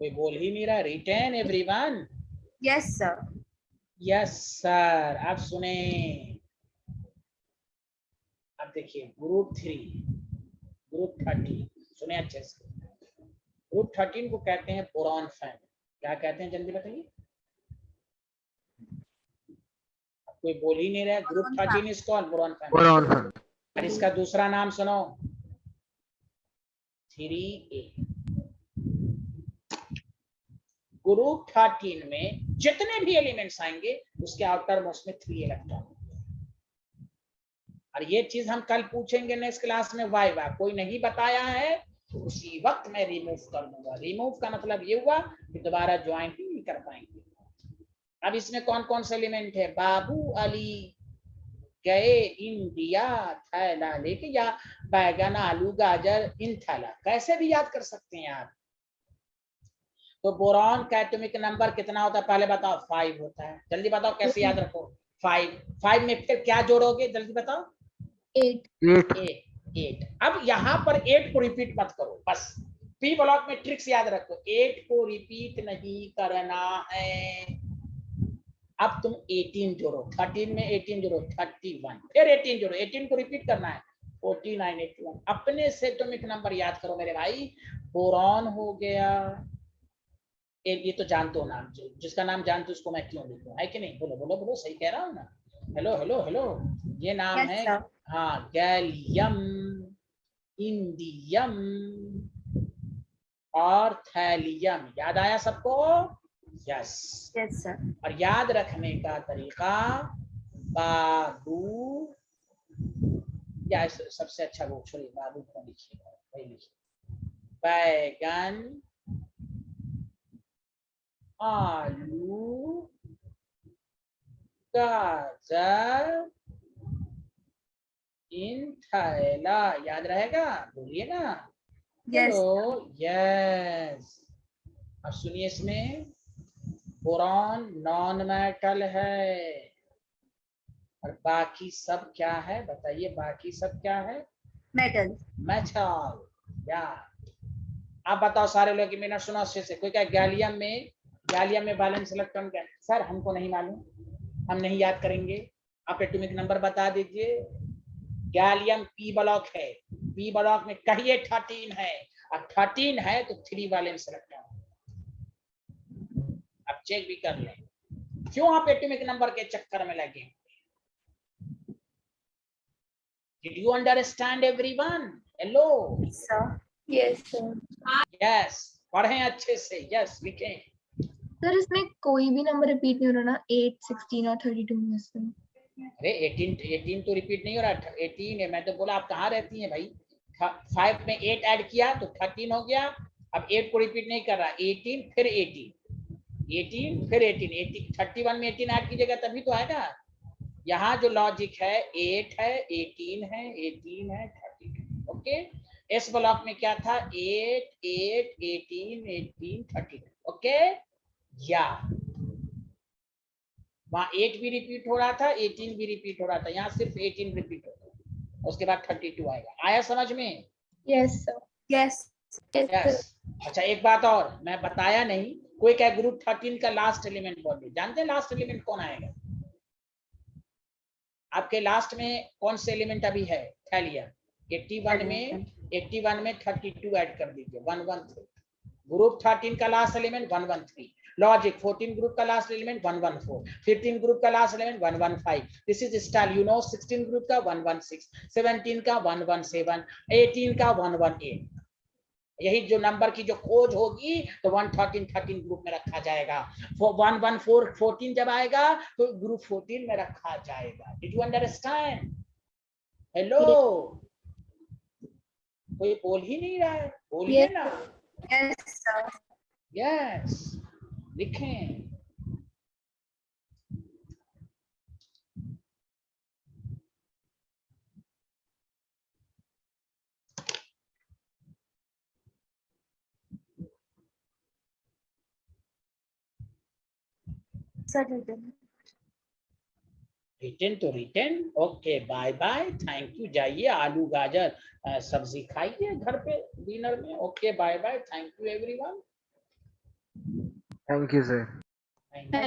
Speaker 1: कोई बोल ही नहीं रहा. Return everyone.
Speaker 4: Yes, sir.
Speaker 1: Yes sir. आप सुने, अब देखिए ग्रुप 3, ग्रुप 13 सुने अच्छे से. ग्रुप 13 को कहते हैं बोरॉन फैमिली. क्या कहते हैं जल्दी बताइए? कोई बोल ही नहीं रहा. Group 13 is called boron family.
Speaker 3: Boron family.
Speaker 1: और इसका दूसरा नाम सुनो 3A. ग्रुप 13 में जितने भी एलिमेंट्स आएंगे उसके आउटर मोस्ट में 3 इलेक्ट्रॉन. और ये चीज हम कल पूछेंगे नेक्स्ट क्लास में. वाइवा कोई नहीं बताया है तो उसी वक्त मैं रिमूव कर दूंगा. रिमूव का मतलब ये हुआ कि दोबारा ज्वाइन ही नहीं कर पाएंगे. अब इसमें कौन कौन से एलिमेंट है? बाबू अली गए इंडिया थैला लेके, या बैगन आलू गाजर इन थैला, कैसे भी याद कर सकते हैं आप. तो बोरॉन का एटॉमिक नंबर कितना होता है पहले बताओ? 5 होता है. जल्दी बताओ कैसे याद रखो? 5 में फिर क्या जोड़ोगे? जल्दी बताओ. 8. अब यहाँ पर 8 को रिपीट मत करो. बस पी ब्लॉक में ट्रिक्स याद रखो. 8 को रिपीट नहीं करना है. अब तुम 18 जोड़ो. 13 में 18 जोड़ो 31, फिर 18 जोड़ो. 18 को रिपीट करना है 49 81. अपने से एटॉमिक नंबर याद करो मेरे भाई. बोरॉन हो गया, ये तो जानते हो नाम, जिसका नाम जानते हो उसको मैं क्यों लिखूं, है कि नहीं? बोलो बोलो बोलो. सही कह रहा हूँ ना? Hello hello hello. ये नाम
Speaker 4: Yes,
Speaker 1: है
Speaker 4: sir.
Speaker 1: हाँ गैलियम, इंडियम और थैलियम. याद आया सबको? यस.
Speaker 4: Yes, sir.
Speaker 1: और याद रखने का तरीका बाबू, या सबसे अच्छा वो छोड़िए, बाबू को लिखिएगा, वही लिखिए. बैगन आलू गाजर इन थैला. याद रहेगा? बोलिए ना.
Speaker 4: Yes.
Speaker 1: हेलो. यस. अब सुनिए, इसमें बोरॉन नॉन मेटल है और बाकी सब क्या है? बताइए बाकी सब क्या है?
Speaker 4: Metal.
Speaker 1: मेटल. या आप बताओ सारे लोग, मिनट सुनो अच्छे से. कोई क्या गैलियम में बैलेंस इलेक्ट्रॉन क्या? सर हमको नहीं मालूम, हम नहीं याद करेंगे. आप एटॉमिक नंबर बता दीजिए. गैलियम पी ब्लॉक है. पी ब्लॉक में कहिए 13 है अब 13 है तो 3 वाले में सेलेक्ट करना। अब चेक भी कर लें क्यों आप एटॉमिक नंबर के चक्कर में लगे। Did you understand everyone? Hello.
Speaker 4: sir.
Speaker 2: Yes, sir.
Speaker 1: Yes. पढ़ें अच्छे से। Yes, we can.
Speaker 5: सर इसमें कोई भी नंबर रिपीट नहीं हो रहा ना, 8, 16 और 32 में से।
Speaker 1: अरे 18 तो रिपीट नहीं हो रहा, 18 है। मैं तो बोला आप कहाँ रहती हैं भाई। 5 में 8 ऐड किया तो 13 हो गया। अब 8 को रिपीट नहीं कर रहा, 18 फिर 18 फिर 18 31 में 18 ऐड कीजिएगा तभी तो आएगा। यहाँ जो लॉजिक है 8 है, 18 है, 18 है, 32। ओके, इस ब्लॉक में क्या था 8 8 18 18 32। ओके, या वहां 8 भी रिपीट हो रहा था, 18 भी रिपीट हो रहा था, यहाँ सिर्फ 18 रिपीट हो रहा है, उसके बाद 32 आएगा। आया समझ में?
Speaker 5: Yes sir.
Speaker 4: Yes.
Speaker 2: Yes,
Speaker 1: yes.
Speaker 2: sir.
Speaker 1: अच्छा एक बात और मैं बताया नहीं, कोई क्या ग्रुप 13 का लास्ट एलिमेंट बोल दे। जानते हैं लास्ट एलिमेंट कौन आएगा? आपके लास्ट में कौन से एलिमेंट अभी है? थैलिया। 81 में 32 ऐड कर दीजिए, 113। ग्रुप 13 का लास्ट एलिमेंट 113। लॉजिक 14 ग्रुप का लास्ट एलिमेंट 114, 15 ग्रुप का last element 115। This is style, you know. 16 group का 116, 17 का 117, 18 का 118। यही जो नंबर की जो खोज होगी तो 113 ग्रुप में रखा जाएगा। 114 14 जब आएगा तो ग्रुप 14 में रखा जाएगा। Did you understand? हेलो, कोई बोल ही नहीं रहा है, बोलिए
Speaker 2: Yes.
Speaker 1: ना।
Speaker 4: Yes, sir.
Speaker 1: यस, लिखें।
Speaker 4: Sir, written.
Speaker 1: रिटर्न तो return. Okay, bye bye, thank you. जाइए आलू गाजर सब्जी खाइए घर पे डिनर में। Okay, bye bye, thank you everyone.
Speaker 3: Thank you, sir.
Speaker 1: Thank you.